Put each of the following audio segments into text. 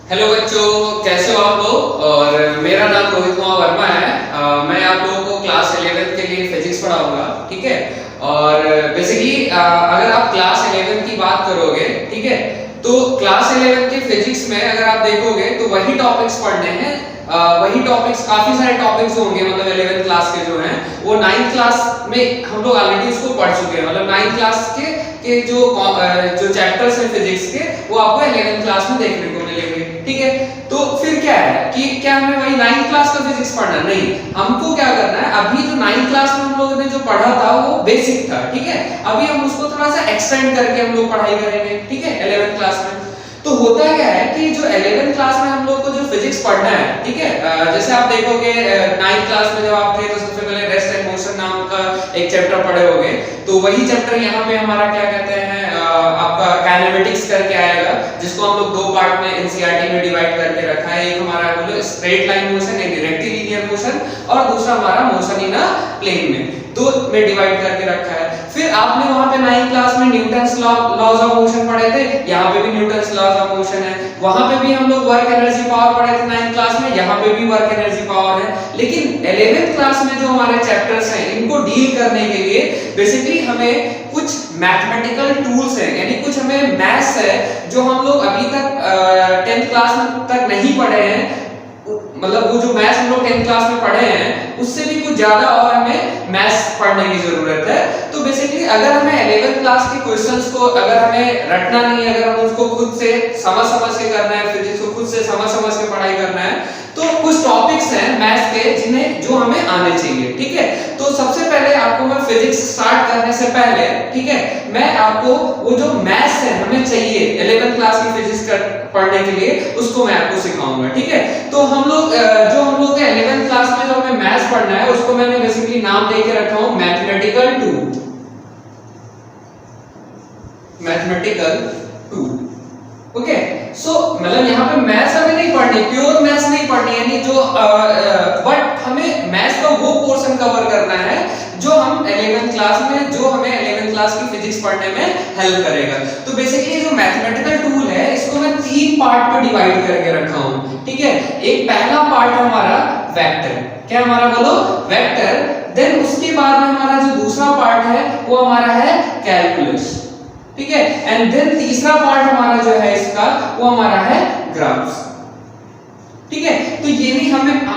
Hello बच्चों, कैसे हो आप लोग। और मेरा नाम रोहित कुमार वर्मा है। मैं आप लोगों को क्लास 11th के लिए फिजिक्स पढ़ाऊंगा, ठीक है। और बेसिकली अगर आप क्लास 11th की बात करोगे, ठीक है, तो क्लास 11th के फिजिक्स में अगर आप देखोगे तो वही टॉपिक्स पढ़ने हैं। वही टॉपिक्स, काफी सारे टॉपिक्स होंगे, मतलब 11th क्लास के जो हैं वो 9th क्लास में हम लोग ऑलरेडी उसको पढ़ चुके हैं। मतलब 9th क्लास के जो चैप्टर्स हैं फिजिक्स के, वो आपको 11th क्लास में देखने को मिलेंगे, ठीक है। तो फिर क्या है कि क्या हमें वही 9th क्लास का फिजिक्स पढ़ना? नहीं, हमको क्या करना है, अभी जो 9th क्लास में हम लोगों ने जो पढ़ा था वो बेसिक था, ठीक है। अभी हम उसको थोड़ा सा एक्सटेंड करके हम लोग पढ़ाई करेंगे, ठीक है, 11th क्लास में। तो होता क्या है कि जो 11th क्लास में हम लोग को जो फिजिक्स पढ़ना है, ठीक है, जैसे आप देखोगे 9th क्लास में जब आप थे तो सबसे पहले रेस्ट एंड मोशन नाम का एक चैप्टर पढ़े होगे। तो वही चैप्टर यहाँ पे हमारा क्या कहते हैं, आपका काइनेमेटिक्स करके आएगा, जिसको हम लोग दो पार्ट में एनसीईआरटी में डिवाइड करके रखा है। एक हमारा बोलो स्ट्रेट लाइन मोशन, एक डायरेक्टली लीनियर मोशन, और दूसरा हमारा मोशन इन अ प्लेन में, दो में डिवाइड करके रखा है। फिर आपने वहां पे 9th क्लास में न्यूटन्स लॉज ऑफ मोशन पढ़े थे, यहाँ पे भी न्यूटन्स लॉज ऑफ मोशन है। वहां पे भी हम लोग वर्क एनर्जी पावर पढ़े थे 9th क्लास में, यहाँ पे भी वर्क एनर्जी पावर है। लेकिन 11th क्लास में जो हमारे चैप्टर्स हैं, इनको डील करने के लिए बेसिकली हमें कुछ मैथमेटिकल टूल्स हैं, यानी कुछ हमें मैथ्स है जो हम लोग अभी तक 10th क्लास में तक नहीं पढ़े हैं। मतलब वो जो मैथ्स हम लोग 10th क्लास में पढ़े हैं उससे भी कुछ ज्यादा और हमें मैथ्स पढ़ने की जरूरत है। तो बेसिकली अगर हमें 11th क्लास के क्वेश्चंस को अगर हमें रटना नहीं है, अगर हम उसको खुद से समझ समझ के करना है, फिजिक्स को खुद से समझ समझ के पढ़ाई करना है, तो कुछ टॉपिक्स हैं मैथ्स के जिन्हें जो हमें आने चाहिए, ठीक है। तो सबसे पहले आपको मैं फिजिक्स स्टार्ट करने से पहले, ठीक है, मैं आपको वो जो मैथ्स है हमें चाहिए 11th क्लास की फिजिक्स पढ़ने के लिए, उसको मैं आपको सिखाऊंगा, ठीक है। तो हम लोग जो हम लोग 11th क्लास में जो हमें मैथ्स पढ़ना है उसको मैंने बेसिकली नाम दे के रखा हूं mathematical tool. Mathematical tool, okay. So मतलब यहाँ पे मैथ्स हमें नहीं पढ़नी, प्योर मैथ्स नहीं पढ़नी, यानी जो बट हमें मैथ्स का वो पोर्शन कवर करना है जो हम 11th क्लास में, जो हमें 11th क्लास की फिजिक्स पढ़ने में हेल्प करेगा। तो बेसिकली जो मैथमेटिकल टूल है इसको मैं 3 पार्ट में डिवाइड करके रखा हूं, ठीक है। एक पहला पार्ट है हमारा वेक्टर, क्या हमारा बोलो, वेक्टर। देन उसके बाद में हमारा जो दूसरा पार्ट है वो हमारा है कैलकुलस, ठीक है। एंड देन तीसरा पार्ट हमारा जो है इसका वो हमारा है ग्राफ्स, ठीक है। तो ये भी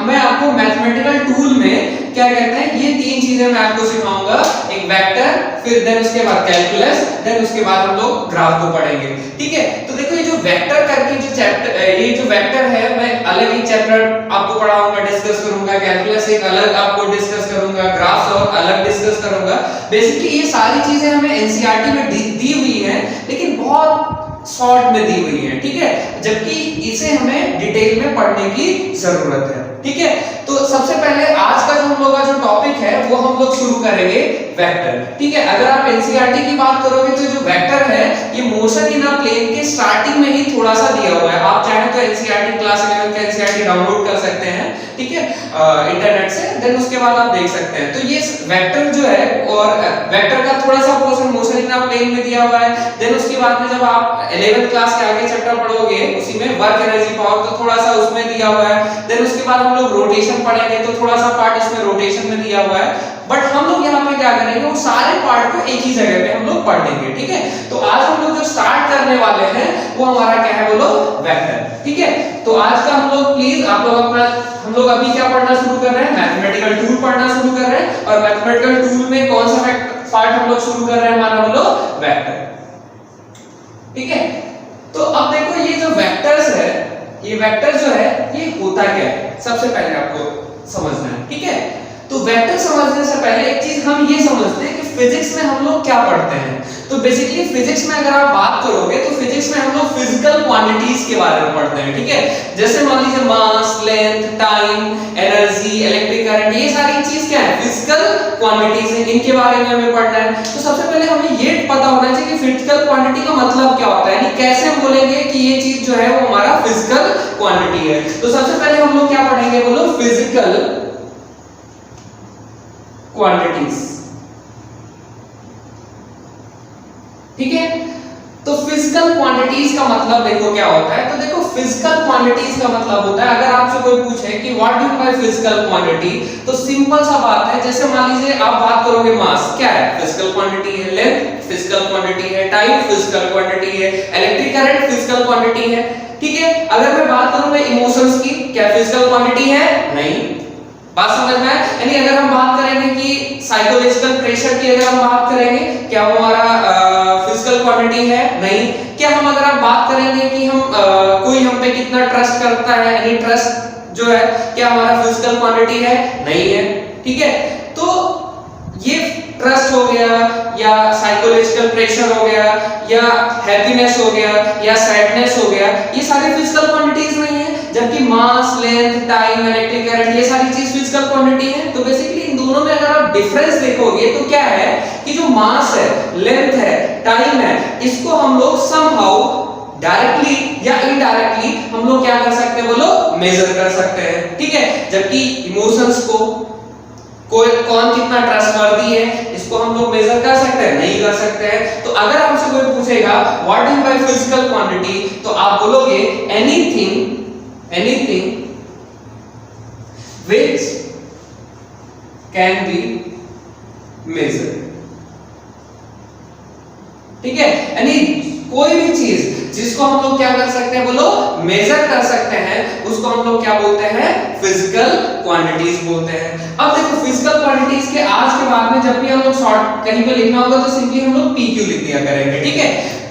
मैं आपको मैथमेटिकल टूल में क्या कहते हैं, ये 3 चीजें मैं आपको सिखाऊंगा। एक वेक्टर, फिर देन उसके बाद कैलकुलस, देन उसके बाद हम लोग ग्राफ को पढ़ेंगे, ठीक है। तो देखो ये जो वेक्टर करके जो चैप्टर, ये जो वेक्टर है मैं अलग ही चैप्टर आपको पढ़ाऊंगा, डिस्कस करूंगा। कैलकुलस एक अलग आपको डिस्कस करूंगा, ग्राफ्स और अलग डिस्कस करूंगा। बेसिकली ये सारी चीजें हमें एनसीईआरटी में दी हुई हैं, लेकिन बहुत शॉर्ट में दी हुई है, ठीक है, जबकि इसे हमें डिटेल में पढ़ने की जरूरत है, ठीक है। तो सबसे पहले आज का जो हम लोग का जो टॉपिक है वो हम लोग शुरू करेंगे वेक्टर, ठीक है। अगर आप एनसीईआरटी की बात करोगे तो जो वेक्टर है ये मोशन इन अ प्लेन के स्टार्टिंग में ही थोड़ा सा दिया हुआ है। आप चाहे तो एनसीईआरटी क्लास 11 का एनसीईआरटी डाउनलोड कर सकते हैं, ठीक है, इंटरनेट से। देन उसके बाद आप देख सकते हैं। तो ये वेक्टर जो है, और वेक्टर का थोड़ा सा portion motion in a plane में दिया हुआ है। देन उसके बाद में जब आप 11th क्लास के आगे चैप्टर पढ़ोगे उसी में वर्क एनर्जी पावर, तो थोड़ा सा उसमें दिया हुआ है। देन उसके बाद हम लोग रोटेशन पढ़ेंगे तो थोड़ा सा पार्ट इसमें रोटेशन में दिया हुआ है। बट हम लोग यहाँ पे क्या करेंगे, वो सारे पार्ट को एक ही जगह पे हम लोग पढ़ लेंगे, ठीक है। तो आज हम लोग जो स्टार्ट करने वाले हैं वो हमारा क्या है बोलो, वेक्टर, ठीक है। तो आज का हम लोग प्लीज आप लोग अपना, हम लोग अभी क्या पढ़ना शुरू कर रहे हैं, मैथमेटिकल टूल पढ़ना शुरू कर रहे हैं। और मैथमेटिकल टूल में कौन सा पार्ट हम लोग शुरू कर रहे हैं, हमारा बोलो वेक्टर, ठीक है। तो अब देखो ये जो वेक्टर्स है, ये वेक्टर जो है ये होता क्या है, सबसे पहले आपको समझना है, ठीक है। तो वेक्टर समझने से पहले एक चीज हम ये समझते हैं कि फिजिक्स में हम लोग क्या पढ़ते हैं। तो बेसिकली फिजिक्स में अगर आप बात करोगे तो फिजिक्स में हम लोग फिजिकल क्वांटिटीज के बारे में पढ़ते हैं, ठीक है। जैसे मान लीजिए mass, length, time, energy, electric current, ये सारी चीज क्या है, फिजिकल क्वांटिटीज है, इनके बारे में हमें पढ़ना है। तो सबसे पहले हमें ये पता होना चाहिए कि फिजिकल क्वांटिटी का मतलब क्या होता है, यानी कैसे हम बोलेंगे कि ये चीज जो है वो हमारा फिजिकल क्वांटिटी है। तो सबसे पहले हम लोग क्या पढ़ेंगे बोलो, फिजिकल क्वांटिटीज, ठीक है। तो फिजिकल क्वांटिटीज का मतलब देखो क्या होता है। तो देखो फिजिकल क्वांटिटीज का मतलब होता है, अगर आपसे कोई पूछे कि what do by physical quantity, तो सिंपल सा बात है, जैसे मान लीजिए आप बात करोगे मास, क्या है फिजिकल क्वांटिटी है, लेंथ फिजिकल क्वांटिटी है, टाइम फिजिकल क्वांटिटी है, इलेक्ट्रिक करंट फिजिकल क्वांटिटी है, ठीक है। अगर मैं बात करूं इमोशंस की, क्या फिजिकल क्वांटिटी है? नहीं। बात समझ में है? यानी अगर हम बात करेंगे कि साइकोलॉजिकल प्रेशर की अगर हम बात करेंगे, क्या वो हमारा फिजिकल क्वांटिटी है? नहीं। क्या हम अगर आप बात करेंगे कि हम कोई हम पे कितना ट्रस्ट करता है, यानी ट्रस्ट जो है क्या हमारा फिजिकल क्वांटिटी है? नहीं है, ठीक है। तो ये ट्रस्ट हो गया या साइकोलॉजिकल प्रेशर हो गया या हैप्पीनेस हो गया या सैडनेस हो गया, ये सारी फिजिकल क्वांटिटीज नहीं है। जबकि मास, लेंथ, टाइम, इलेक्ट्रिक करंट ये सारी चीज फिजिकल क्वांटिटी है। तो बेसिकली इन दोनों में अगर आप डिफरेंस देखोगे तो क्या है कि जो मास है, लेंथ है, टाइम है, इसको हम लोग समहाउ डायरेक्टली या इनडायरेक्टली हम लोग क्या कर सकते हैं, बोलो मेजर कर सकते हैं, ठीक है। जबकि इमोशंस को कौन कितना ट्रस्टवर्दी है, इसको हम लोग मेजर कर सकते हैं? नहीं कर सकते हैं। तो अगर हमसे कोई पूछेगा what do by physical quantity, तो आप बोलोगे anything which can be measured, ठीक है। यानी कोई भी चीज जिसको हम लोग क्या कर सकते हैं, बोलो मेजर कर सकते हैं, उसको हम लोग क्या बोलते हैं, फिजिकल क्वांटिटीज बोलते हैं। अब देखो फिजिकल क्वांटिटीज के आज के बाद में जब भी हम लोग शॉर्ट कहीं पे लिखना होगा तो सिंपली हम लोग पीक्यू लिख दिया करेंगे, ठीक है।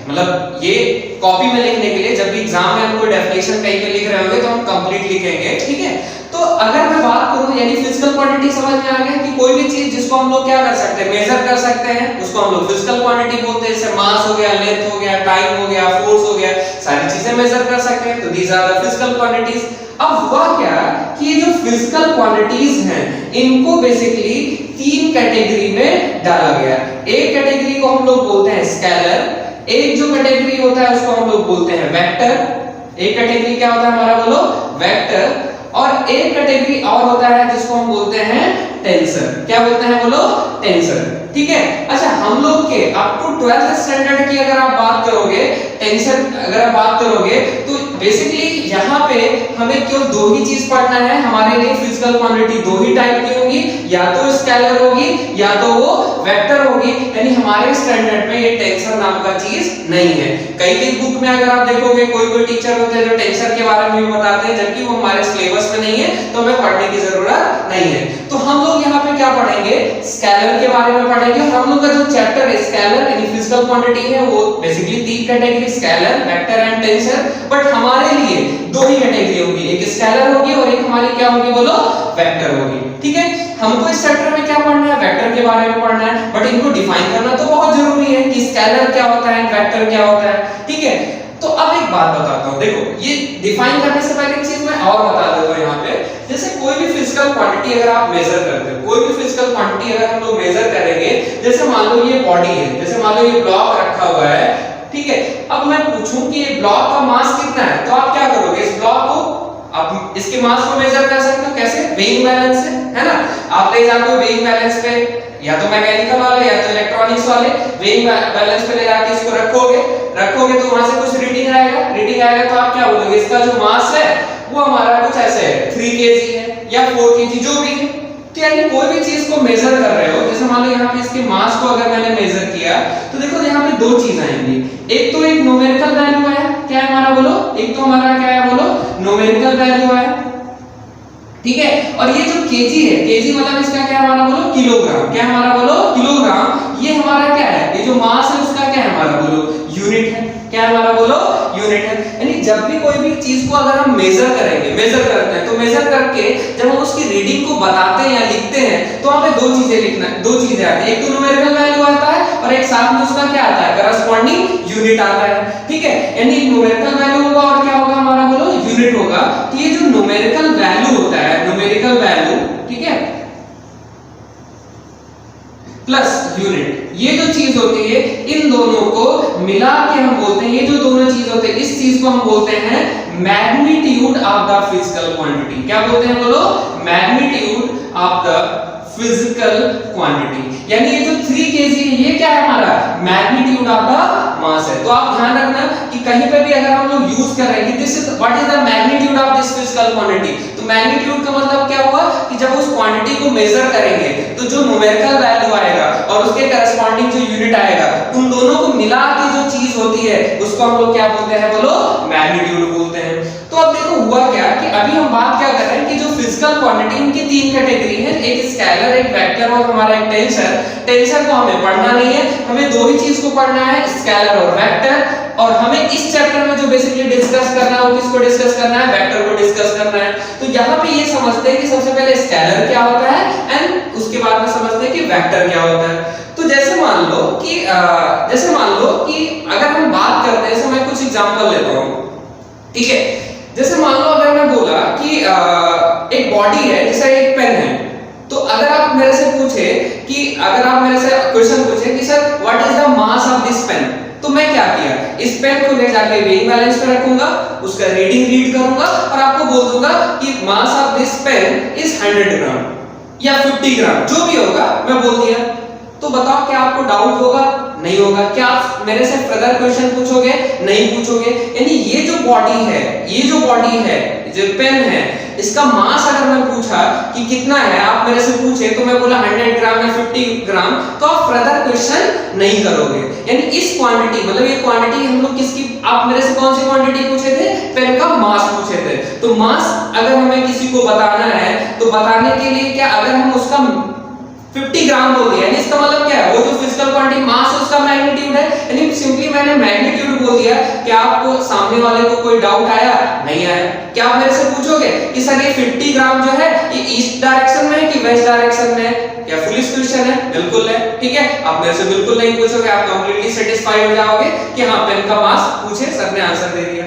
मतलब ये कॉपी में लिखने के लिए जब भी एग्जाम में हम कोई डेफिनेशन कहीं पे लिख रहे होंगे तो हम कंप्लीट लिखेंगे, ठीक है। तो अगर मैं बात करूं यानी फिजिकल क्वांटिटी समझ में आ गया कि कोई भी चीज जिसको हम लोग क्या कर सकते हैं, मेजर कर सकते हैं, उसको हम लोग फिजिकल क्वांटिटी बोलते हैं। जैसे मास हो गया, लेंथ हो गया, टाइम हो गया, फोर्स हो गया, सारी चीजें मेजर कर सकते हैं, तो these are the physical quantities. अब हुआ क्या कि ये जो फिजिकल क्वांटिटीज हैं इनको बेसिकली तीन कैटेगरी में डाला गया। एक कैटेगरी को हम लोग बोलते हैं स्केलर, एक जो कैटेगरी होता है उसको हम लोग बोलते हैं वेक्टर। एक कैटेगरी क्या होता है हमारा, बोलो वेक्टर। और एक कैटेगरी और होता है जिसको हम बोलते हैं टेंसर। क्या बोलते हैं, बोलो टेंसर, ठीक है। अच्छा हम लोग के अप टू 12th स्टैंडर्ड की अगर आप बात करोगे, टेंसर अगर आप बात करोगे, तो बेसिकली यहाँ पे हमें केवल दो ही चीज पढ़ना है। हमारे लिए फिजिकल क्वांटिटी दो ही टाइप की होगी, या तो स्केलर होगी या तो वो वेक्टर होगी। यानी हमारे स्टैंडर्ड में ये टेंसर नाम का चीज नहीं है। कई बुक में अगर आप देखोगे कोई टीचर होते हैं जो टेंसर के बारे में भी बताते हैं, जबकि वो हमारे सिलेबस में नहीं है, तो हमें पढ़ने की जरूरत नहीं है। तो हम लोग यहाँ पे क्या पढ़ेंगे, स्केलर के बारे में पढ़ेंगे। और हम लोग का जो चैप्टर है स्केलर यानी फिजिकल क्वांटिटी है, वो बेसिकली तीन category scalar, vector and tensor. But हमारे लिए दो ही कैटेगरी होगी, एक स्केलर होगी और एक हमारी क्या होगी, बोलो वेक्टर होगी, ठीक है। हमको इस चैप्टर में क्या पढ़ना है, वेक्टर के बारे में पढ़ना है। बट इनको डिफाइन करना तो बहुत जरूरी है कि स्केलर क्या होता है, वेक्टर क्या होता है, ठीक है। तो अब एक बात बताता हूं, देखो ये डिफाइन करने से पहले एक चीज मैं और बता देता हूं यहाँ पे। जैसे कोई भी फिजिकल क्वांटिटी अगर आप मेजर करते हो, कोई भी फिजिकल क्वांटिटी अगर हम लोग मेजर करेंगे, जैसे मान लो ये बॉडी है, जैसे मान लो ये ब्लॉक रखा हुआ है, ठीक है। अब मैं पूछूं कि ये ब्लॉक का मास कितना है, तो आप क्या करोगे, इस ब्लॉक को आप इसके मास को मेजर कर सकते हो, कैसे, वेइंग बैलेंस से, है ना। आप ले जाते हो वेइंग बैलेंस पे, या तो मैकेनिकल वाले या तो इलेक्ट्रॉनिक्स वाले, वेइंग बैलेंस पे ले जाके इसको रखोगे तो वहां से कुछ रीडिंग आएगा तो आप क्या बोलोगे, इसका जो मास है वो हमारा कुछ ऐसे है 3 kg है या 4 kg जो भी है। तो यानी कोई भी चीज को मेजर कर रहे हो, जैसे मान लो यहाँ पे इसके मास को अगर मैंने मेजर किया, तो देखो यहाँ पे दो चीज आएंगी। एक तो एक न्यूमेरिकल वैल्यू है, क्या है हमारा, बोलो, एक तो हमारा क्या है, बोलो न्यूमेरिकल वैल्यू है, ठीक है। और ये जो केजी है, केजी मतलब इसका क्या है हमारा, बोलो किलोग्राम, क्या है हमारा, बोलो किलोग्राम। ये हमारा क्या है, ये जो मास है उसका क्या है हमारा, बोलो यूनिट है, क्या है हमारा, बोलो यूनिट है। यानी जब भी कोई भी चीज को अगर हम मेजर करते हैं, तो मेजर करके जब हम उसकी रीडिंग को बताते हैं या लिखते हैं, तो हमें दो चीजें आती है, एक तो न्यूमेरिकल वैल्यू आता है और एक साथ में उसका क्या आता है, करस्पॉन्डिंग यूनिट आता है, ठीक है। यानी न्यूमेरिकल वैल्यू होगा और क्या होगा हमारा, बोलो यूनिट होगा। तो ये जो न्यूमेरिकल वैल्यू होता है, न्यूमेरिकल वैल्यू, ठीक है, प्लस यूनिट, ये जो चीज होती है इन दोनों को मिला के हम बोलते हैं, ये जो दोनों चीज होते हैं इस चीज को हम बोलते हैं magnitude of the physical quantity. क्या बोलते हैं, बोलो magnitude of the physical quantity. यानी ये जो 3 kg है ये क्या है हमारा मैग्नीट्यूड ऑफ द मास है। तो आप ध्यान रखना कि कहीं पे भी अगर हम लोग यूज कर रहे हैं कि this is what is the magnitude of this physical quantity, तो मैग्नीट्यूड का मतलब क्या हुआ कि जब उस क्वांटिटी को मेजर करेंगे तो जो न्यूमेरिकल वैल्यू आएगा और उसके करस्पॉन्डिंग जो यूनिट आएगा उन दोनों को मिला के जो चीज होती है उसको हम लोग क्या बोलते हैं बोलो मैग्नीट्यूड बोलते हैं। तो अब देखो हुआ क्या कि अभी हम बात क्या कर रहे हैं कि जो फिजिकल क्वांटिटी उनकी 3 कैटेगरी है, एक स्केलर, एक वेक्टर और हमारा एक टेंसर। टेंसर को हमें पढ़ना नहीं है, हमें दो ही चीज को पढ़ना है, स्केलर और वेक्टर। और हमें इस चैप्टर में जो बेसिकली डिस्कस करना है वो किसको डिस्कस करना है, वेक्टर को डिस्कस करना है। तो यहाँ पे ये समझते हैं कि सबसे पहले स्केलर क्या होता है एंड उसके बाद में समझते हैं कि वेक्टर क्या होता है। तो जैसे मान लो कि अगर हम बात करते हैं, जैसे मैं कुछ एग्जांपल लेता हूँ, ठीक है। जैसे मान लो अगर मैं बोला कि एक बॉडी है जैसे एक पेन है, तो अगर आप मेरे से पूछे क्वेश्चन पूछे कि sir what is the mass of this pen, तो मैं क्या किया, इस पेन को ले जाके वेइंग बैलेंस पे रखूंगा, उसका रीडिंग रीड करूंगा और आपको बोल दूंगा कि mass of this pen is 100 gram या 50 ग्राम, जो भी होगा मैं बोल दिया। तो बताओ क्या आपको डाउट होगा? नहीं होगा। क्या आप मेरे से फर्दर क्वेश्चन पूछोगे? नहीं पूछोगे। यानी ये जो बॉडी है, जो पेन है, इसका मास अगर मैं पूछा कि कितना है, आप मेरे से पूछे तो मैं बोला 100 ग्राम या 50 ग्राम, तो आप फर्दर क्वेश्चन नहीं करोगे। यानी इस क्वांटिटी, मतलब ये क्वांटिटी हम लोग किसकी, आप मेरे से कौन सी क्वांटिटी पूछे थे? पेन का मास पूछे थे। तो मास अगर हमें किसी को बताना है तो बताने के लिए क्या, अगर हम उसका 50 ग्राम बोल दिया, यानी इसका मतलब क्या है, वो जो फिजिकल क्वांटिटी मास है उसका मैग्नीट्यूड है। यानी सिंपली मैंने मैग्नीट्यूड बोल दिया। क्या आपको सामने वाले को कोई डाउट आया? नहीं आया। क्या आप मेरे से पूछोगे कि सर ये 50 ग्राम जो है ये ईस्ट डायरेक्शन में है कि वेस्ट डायरेक्शन में है? क्या फुलिश क्वेश्चन है? बिल्कुल है। ठीक है, आप मेरे से बिल्कुल नहीं पूछोगे, आप कंप्लीटली सेटिस्फाई हो जाओगे कि हाँ पेन का मास पूछे, सर ने आंसर दे दिया।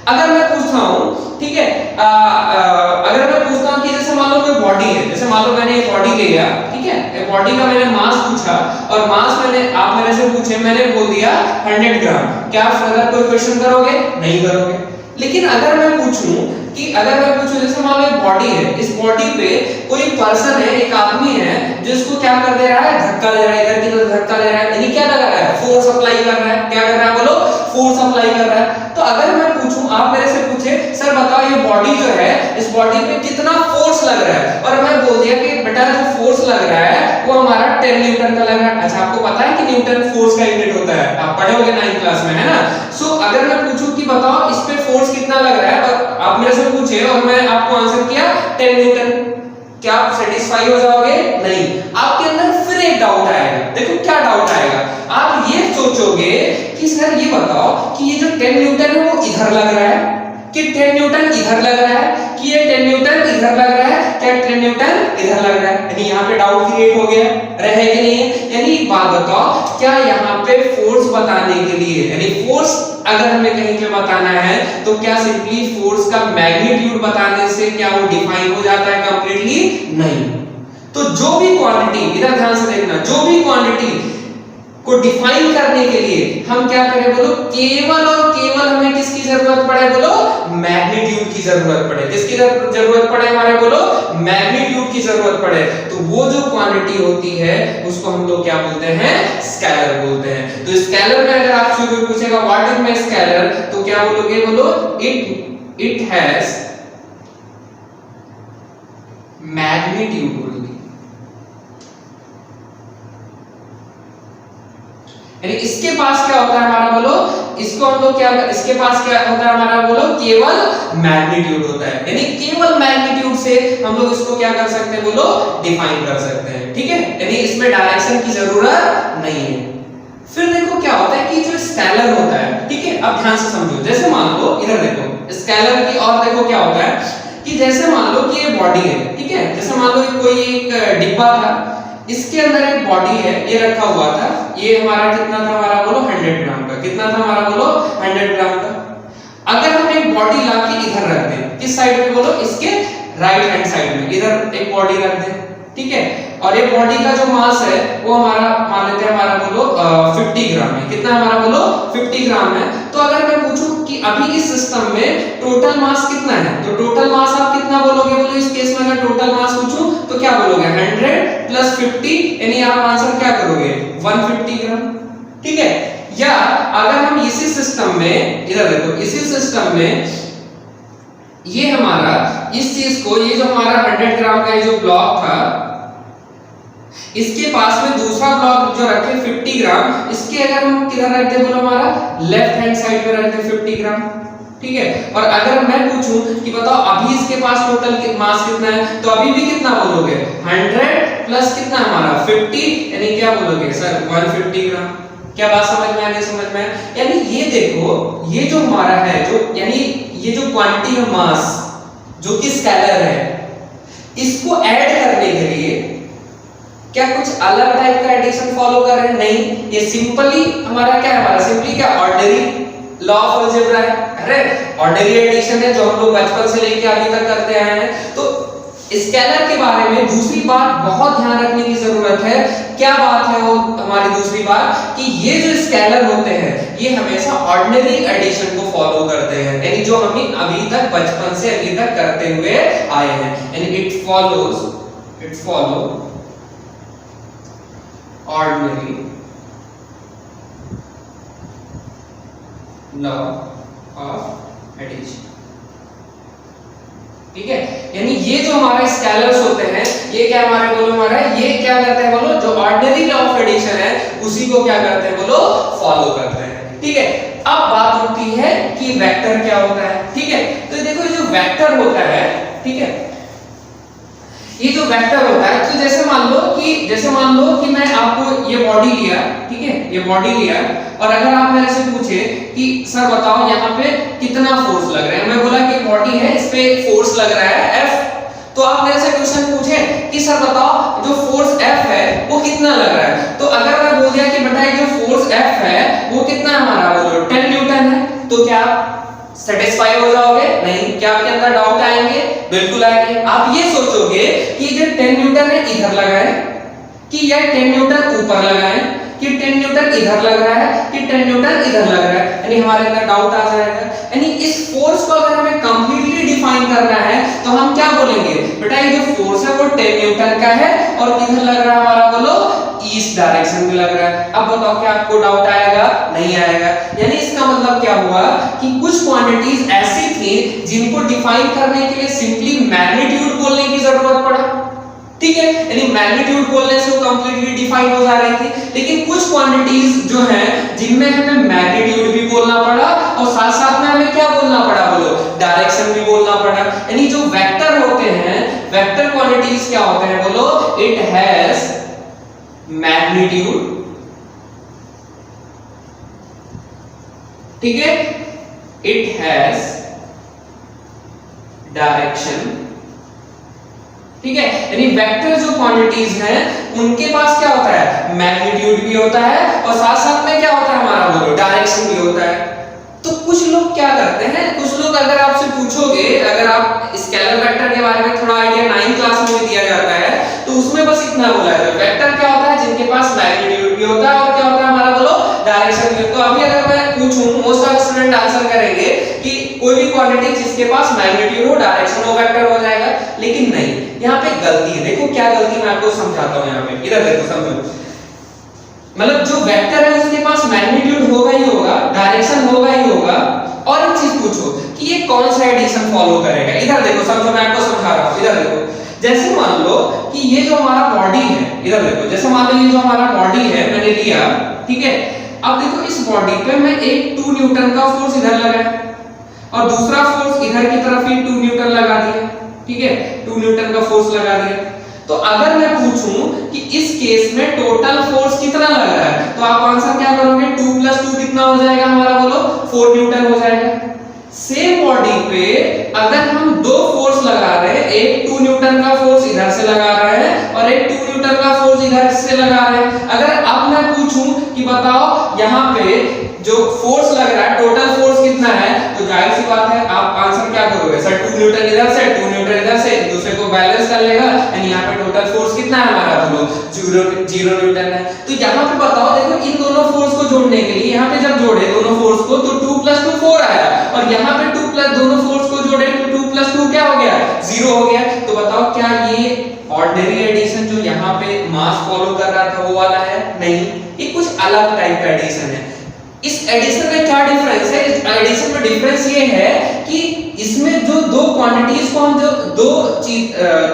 अगर मैं पूछता हूं, ठीक है, अगर मैं पूछता हूं कि जैसे मान लो कोई बॉडी है, जैसे मान लो मैंने एक बॉडी ले लिया, ठीक है, एक बॉडी का मैंने मास पूछा और मास आप मेरे से पूछे, मैंने बोल दिया 100 ग्राम, क्या आप फर्दर कोई क्वेश्चन करोगे? नहीं करोगे। लेकिन अगर मैं पूछूं जैसे मान लो एक बॉडी है, इस बॉडी पे कोई पर्सन है, एक आदमी है जो इसको क्या कर दे रहा है, धक्का दे रहा है, इधर की तरफ धक्का दे रहा है, यानी क्या लगा रहा है, फोर्स अप्लाई कर रहा है। क्या कर रहा है बोलो? फोर्स अप्लाई कर रहा है। तो अगर मैं पूछूं, आप मेरे से पूछे सर बताओ ये बॉडी जो है, इस बॉडी पे कितना फोर्स लग रहा है, और मैं बोल दिया कि बेटा जो फोर्स लग रहा है वो हमारा 10 न्यूटन का लग रहा है। अच्छा, आपको पता है कि न्यूटन फोर्स का यूनिट होता है, आप पढ़े होंगे 9th क्लास में, है ना। सो अगर मैं पूछूं कि बताओ इस पे फोर्स कितना लग रहा है, और आप मेरे से पूछे और मैं आपको आंसर किया 10 न्यूटन, क्या आप सेटिस्फाई हो जाओगे? नहीं। आपके अंदर फिर एक डाउट आएगा। देखो क्या डाउट आएगा, आप ये सोचोगे कि सर ये बताओ कि ये जो 10 न्यूटन है वो इधर लग रहा है कि 10 न्यूटन इधर लग रहा है, कि ये 10 न्यूटन इधर लग रहा है, क्या 10 न्यूटन इधर लग रहा है? यानी यहाँ पे डाउट क्रिएट हो गया, रहे कि नहीं है। यानी एक बात बताओ, क्या यहाँ पे फोर्स बताने के लिए, यानी फोर्स अगर हमें कहीं पे बताना है तो क्या सिंपली फोर्स का मैग्नीट्यूड बताने से क्या वो डिफाइन हो जाता है कंप्लीटली? नहीं। तो जो भी क्वांटिटी, इधर ध्यान से देखना, जो भी क्वांटिटी को डिफाइन करने के लिए हम क्या करें बोलो, केवल और केवल हमें किसकी जरूरत पड़े बोलो, मैग्नीट्यूड की जरूरत पड़े। किसकी जरूरत पड़े हमारे बोलो, मैग्नीट्यूड की जरूरत पड़े। तो वो जो क्वांटिटी होती है उसको हम लोग क्या बोलते हैं, स्केलर बोलते हैं। तो स्केलर में अगर आपसे कोई पूछेगा व्हाट इज माय स्केलर, तो क्या बोलोगे बोलो, इट हैज मैग्नीट्यूड बोलोगे। यानी इसके पास क्या होता है हमारा बोलो, इसको हम लोग क्या, इसके पास क्या होता है हमारा बोलो, केवल मैग्नीट्यूड होता है। यानी केवल मैग्नीट्यूड से हम लोग इसको क्या कर सकते हैं बोलो, डिफाइन कर सकते हैं। ठीक है, यानी इसमें डायरेक्शन की जरूरत नहीं है। फिर देखो क्या होता है कि जो स्केलर होता है, ठीक है, अब ध्यान से समझो। जैसे मान लो इधर देखो स्केलर की, और देखो क्या होता है कि जैसे मान लो कि ये बॉडी है, ठीक है, जैसे मान लो कोई एक डिब्बा था, इसके अंदर एक बॉडी है, ये रखा हुआ था, ये हमारा कितना था हमारा बोलो 100 ग्राम का, कितना था हमारा बोलो 100 ग्राम का। अगर हम एक बॉडी लाके इधर रख दें, किस साइड में बोलो, इसके राइट हैंड साइड में, इधर एक बॉडी रख दें, ठीक है, और ये बॉडी का जो मास है वो हमारा मान लेते हैं हमारा बोलो 50 ग्राम है। कितना हमारा बोलो 50 ग्राम है। तो अगर मैं पूछूं कि अभी इस सिस्टम में टोटल मास कितना है, तो टोटल मास आप कितना बोलोगे, बोलो इस केस में अगर टोटल मास पूछूं तो क्या बोलोगे 100 प्लस 50, यानी आप आंसर क्या करोगे 150 ग्राम। ठीक है, या अगर हम इसी सिस्टम में, इधर देखो इसी सिस्टम में ये हमारा इस चीज को, ये जो हमारा 100 ग्राम का ये जो ब्लॉक था, इसके पास में दूसरा ब्लॉक जो रखे 50 ग्राम, इसके अगर हम किधर रखते हैं, बोलो हमारा लेफ्ट हैंड साइड पे रखते हैं 50 ग्राम। ठीक है, और अगर मैं पूछूं कि बताओ अभी इसके पास टोटल मास कितना है, तो अभी भी कितना बोलोगे 100 प्लस कितना हमारा 50, यानी क्या बोलोगे सर 150 ग्राम। क्या बात समझ में आ रही है, समझ में? यानी ये देखो, ये जो हमारा है, जो यानी ये जो क्वांटिटी ऑफ मास जो कि स्केलर है, इसको ऐड करने के लिए क्या कुछ अलग टाइप का एडिशन फॉलो कर रहे हैं? नहीं, ये सिंपली हमारा क्या है, हमारा सिंपली क्या ऑर्डिनरी लॉ ऑफ अलजेब्रा है। अरे ऑर्डिनरी एडिशन है जो हम लोग बचपन से लेके अभी तक करते आए हैं। तो स्केलर के बारे में दूसरी बात बहुत ध्यान रखने की जरूरत है। क्या बात है वो हमारी दूसरी बात, कि ये जो स्केलर होते हैं ये हमेशा ऑर्डिनरी एडिशन को फॉलो करते हैं, यानी जो हम अभी तक बचपन से अभी तक करते हुए आए हैं, यानी it follow ordinary law of addition. ठीक है, यानी ये जो हमारे स्केलर्स होते हैं, ये क्या हमारे बोलो हमारा ये क्या करते हैं, बोलो जो ऑर्डिनरी लॉ ऑफ एडिशन है उसी को क्या करते हैं, बोलो फॉलो करते हैं। ठीक है, अब बात होती है कि वेक्टर क्या होता है। ठीक है, तो देखो ये जो वेक्टर होता है, ठीक है, ये जो वेक्टर होता है, तो जैसे मान लो कि मैं आपको ये बॉडी लिया, ठीक है, ये बॉडी लिया, और अगर आप मेरे से पूछे कि सर बताओ यहाँ पे कितना फोर्स लग रहा है, मैं बोला कि बॉडी है, इस पे फोर्स लग रहा है F, तो आप मेरे से क्वेश्चन पूछे कि सर बताओ जो फोर्स F है वो कितना लग रहा है, तो अगर मैं बोल दिया कि बेटा ये जो फोर्स F है वो कितना हमारा, बोलो 10 न्यूटन है, तो क्या सेटिस्फाई हो जाओगे? नहीं। क्या आपके अंदर डाउट आएंगे? बिल्कुल आएंगे। आप ये सोचोगे कि जो 10 न्यूटन है इधर लगा है, कि यह 10 न्यूटन ऊपर लगा है, कि 10 न्यूटन इधर लग रहा है, कि 10 न्यूटन इधर लग रहा है, यानी हमारे अंदर डाउट आ जाएगा। यानी इस फोर्स को अगर हमें कंप्लीटली डिफाइन करना है तो हम क्या बोलेंगे, बेटा ये जो फोर्स है वो 10 न्यूटन का है और किधर लग रहा है हमारा, बोलो ईस्ट डायरेक्शन में लग रहा है। अब बताओ क्या आपको डाउट आएगा? नहीं आएगा। यानी इसका मतलब क्या हुआ कि कुछ क्वांटिटीज ऐसी थी जिनको डिफाइन करने के लिए सिंपली मैग्नीट्यूड बोलने की जरूरत पड़ा। ठीक है, यानी मैग्नीट्यूड बोलने से वो कंप्लीटली डिफाइन हो जा रही थी, लेकिन कुछ क्वांटिटीज जो हैं जिनमें हमें मैग्नीट्यूड भी बोलना पड़ा और साथ साथ में हमें क्या बोलना पड़ा, बोलो डायरेक्शन भी बोलना पड़ा। यानी जो वेक्टर होते हैं, वेक्टर क्वांटिटीज क्या होते हैं, बोलो इट हैज मैग्नीट्यूड, ठीक है, इट हैज डायरेक्शन। ठीक है, यानी वेक्टर जो क्वांटिटीज हैं उनके पास क्या होता है, मैग्नीट्यूड भी होता है और साथ साथ में क्या होता है हमारा, बोलो डायरेक्शन भी होता है। तो कुछ लोग क्या करते हैं, कुछ लोग अगर आपसे पूछोगे, अगर आप स्केलर वेक्टर के बारे में थोड़ा आइडिया 9th क्लास में दिया जाता है तो उसमें बस इतना बोला है, वेक्टर क्या होता है, जिनके पास मैग्नीट्यूड भी होता है और क्या होता है हमारा, बोलो डायरेक्शन भी। तो अभी अगर मैं पूछूं, मोस्ट ऑफ स्टूडेंट आंसर करेंगे कि कोई भी क्वांटिटी जिसके पास मैग्नीट्यूड हो, डायरेक्शन हो, वेक्टर हो जाएगा, लेकिन नहीं, यहाँ पे गलती है। देखो क्या गलती, मैं आपको समझाता हूँ। यहाँ पे इधर देखो, समझो, मतलब जो वेक्टर है उसके पास मैग्नीट्यूड होगा ही होगा, डायरेक्शन होगा ही होगा, और एक चीज पूछो कि ये कौन सा एडिशन फॉलो करेगा। इधर देखो, समझो, मैं आपको समझा रहा हूँ। इधर देखो, जैसे मान लो कि ये जो हमारा बॉडी है, इधर देखो, जैसे मान लो ये जो हमारा बॉडी है मैंने लिया, ठीक है, अब देखो इस बॉडी पे मैं एक 2 न्यूटन का फोर्स इधर लगाया और दूसरा फोर्स इधर की तरफ ही 2 न्यूटन लगा दिया, ठीक है, 2 न्यूटन का फोर्स लगा दिया। तो अगर मैं पूछूं कि इस केस में टोटल फोर्स कितना लग रहा है, तो आप आंसर क्या करोगे, 2 + 2 कितना हो जाएगा हमारा, बोलो 4 न्यूटन हो जाएगा। सेम बॉडी पे अगर हम 2 फोर्स लगा रहे हैं, एक 2 न्यूटन का फोर्स इधर से लगा रहे हैं और एक 2 न्यूटन का फोर्स इधर से लगा रहे हैं, अगर अब मैं पूछूं कि बताओ यहाँ पे जो फोर्स लग रहा है टोटल फोर्स कितना है, तो जाहिर सी बात है आप आंसर क्या करोगे, सर 2 न्यूटन इधर से 2 न्यूटन इधर से, एक दूसरे को बैलेंस कर लेगा एंड यहाँ पे टोटल फोर्स कितना है हमारा, बोलो 0 न्यूटन है। तो यहाँ पे बताओ, देखो इन दोनों फोर्स को जोड़ने के लिए यहाँ पे जब जोड़े दोनों फोर्स को तो 2 + 2 4 आया, और यहाँ पे 2 प्लस दोनों फोर्स को जोड़े तो 2 + 2 क्या हो गया, 0 हो गया। तो बताओ क्या ये ऑर्डिनरी एडिशन जो यहाँ पे मास फॉलो कर रहा था वो वाला है, नहीं, ये कुछ अलग टाइप का एडिशन है। इस एडिशन में क्या डिफरेंस है, इस एडिशन में डिफरेंस ये है कि इसमें जो दो क्वांटिटीज को हम जो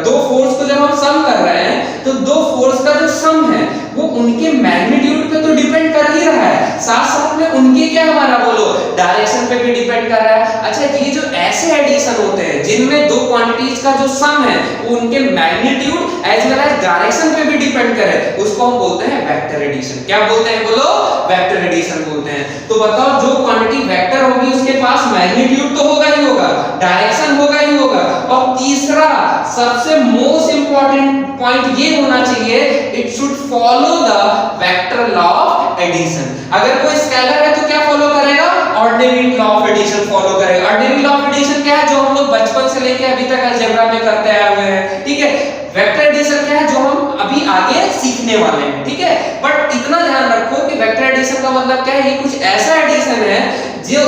दो फोर्स को जब हम सम कर रहे हैं तो दो फोर्स का जो सम है वो उनके मैग्नीट्यूड पे तो डिपेंड कर ही रहा है, साथ साथ में उनके क्या हमारा बोलो डायरेक्शन पे भी डिपेंड कर रहा है। अच्छा, ये जो ऐसे एडिशन होते हैं जिनमें दो क्वांटिटीज का जो सम है वो उनके magnitude as well as direction पे भी डिपेंड करे, उसको हम बोलते हैं वेक्टर एडिशन। क्या बोलते हैं, बोलो वेक्टर एडिशन बोलते हैं। तो बताओ जो क्वांटिटी वेक्टर होगी उसके पास मैग्नीट्यूड तो होगा ही होगा, डायरेक्शन होगा ही होगा, और तीसरा सबसे मोस्ट इंपॉर्टेंट पॉइंट ये होना चाहिए, it should follow the vector law of addition. अगर कोई स्केलर है तो क्या फॉलो करेगा, ordinary law of addition follow करेगा। ऑर्डिनरी लॉ ऑफ एडिशन क्या है, जो हम लोग बचपन से लेके अभी तक अलजेब्रा में करते आए हुए हैं, ठीक है। वेक्टर एडिशन क्या है, जो हम अभी आगे सीखने वाले हैं, ठीक है। बट इतना ध्यान रखो कि वेक्टर एडिशन का मतलब क्या है, ये कुछ ऐसा एडिशन है जो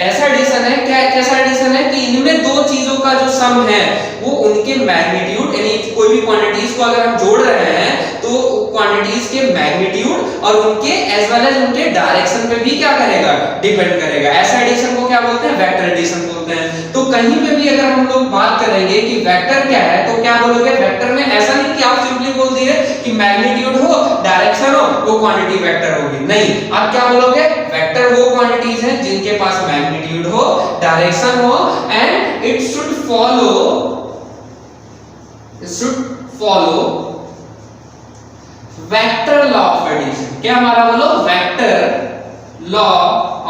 ऐसा एडिशन है, क्या कैसा एडिशन है कि इनमें दो चीजों का जो सम है वो उनके मैग्नीट्यूड, यानी कोई भी क्वांटिटीज को अगर हम जोड़ रहे हैं तो क्वांटिटीज के मैग्नीट्यूड और उनके एज वेल एज उनके डायरेक्शन पे भी क्या करेगा, डिपेंड करेगा। ऐसा एडिशन को क्या बोलते हैं, वेक्टर एडिशन बोलते हैं। तो कहीं पे भी अगर हम लोग बात करेंगे कि वेक्टर क्या है तो क्या बोलोगे, वेक्टर में ऐसा नहीं कि आप सिंपली बोल दिए कि मैग्नीट्यूड हो डायरेक्शन हो वो क्वांटिटी वेक्टर होगी, नहीं, आप क्या बोलोगे, वेक्टर वो क्वांटिटीज हैं जिनके पास मैग्नीट्यूड हो, डायरेक्शन हो and it should follow vector law of addition. क्या हमारा बोलो, वेक्टर लॉ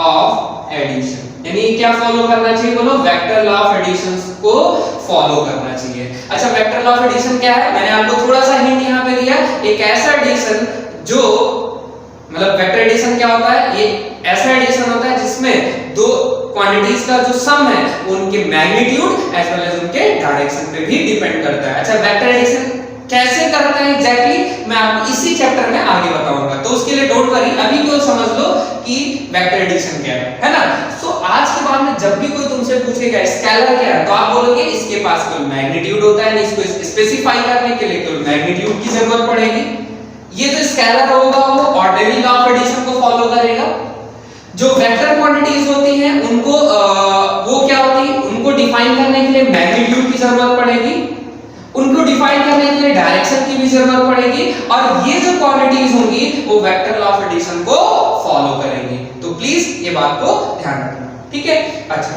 ऑफ एडिशन, यानी क्या फॉलो करना चाहिए, बोलो वेक्टर लॉ ऑफ एडिशन को फॉलो करना चाहिए। अच्छा, वेक्टर लॉ ऑफ एडिशन क्या है, मैंने आपको थोड़ा सा हिंट यहां पे दिया, एक ऐसा एडिशन जो मतलब वेक्टर एडिशन क्या होता है, ये ऐसा एडिशन होता है जिसमें दो क्वांटिटीज का जो सम है उनके मैग्नीट्यूड एज वेल एज उनके डायरेक्शन पे भी डिपेंड करता है। अच्छा, वेक्टर एडिशन कैसे करते हैं एग्जैक्टली मैं आपको इसी चैप्टर में आगे बताऊंगा, तो उसके लिए डोंट वरी, अभी क्यों समझ लो कि वेक्टर एडिशन क्या है ना। सो आज के बाद में जब भी कोई तुमसे पूछेगा स्केलर क्या है तो आप बोलोगे इसके पास कोई मैग्नीट्यूड होता है, इसको स्पेसिफाई करने के लिए कोई मैग्नीट्यूड की जरूरत पड़ेगी। ये जो स्केलर होगा वो ऑर्डिनरी लॉ ऑफ एडिशन को फॉलो करेगा। जो वेक्टर क्वांटिटीज होती हैं उनको वो क्या होती है, उनको डिफाइन करने के लिए मैग्नीट्यूड की जरूरत पड़ेगी, उनको डिफाइन करने के लिए डायरेक्शन की भी जरूरत पड़ेगी, और ये जो क्वांटिटीज होंगी वो वेक्टर लॉ ऑफ एडिशन को फॉलो करेंगी। तो प्लीज ये बात को ध्यान रखना, ठीक है। अच्छा,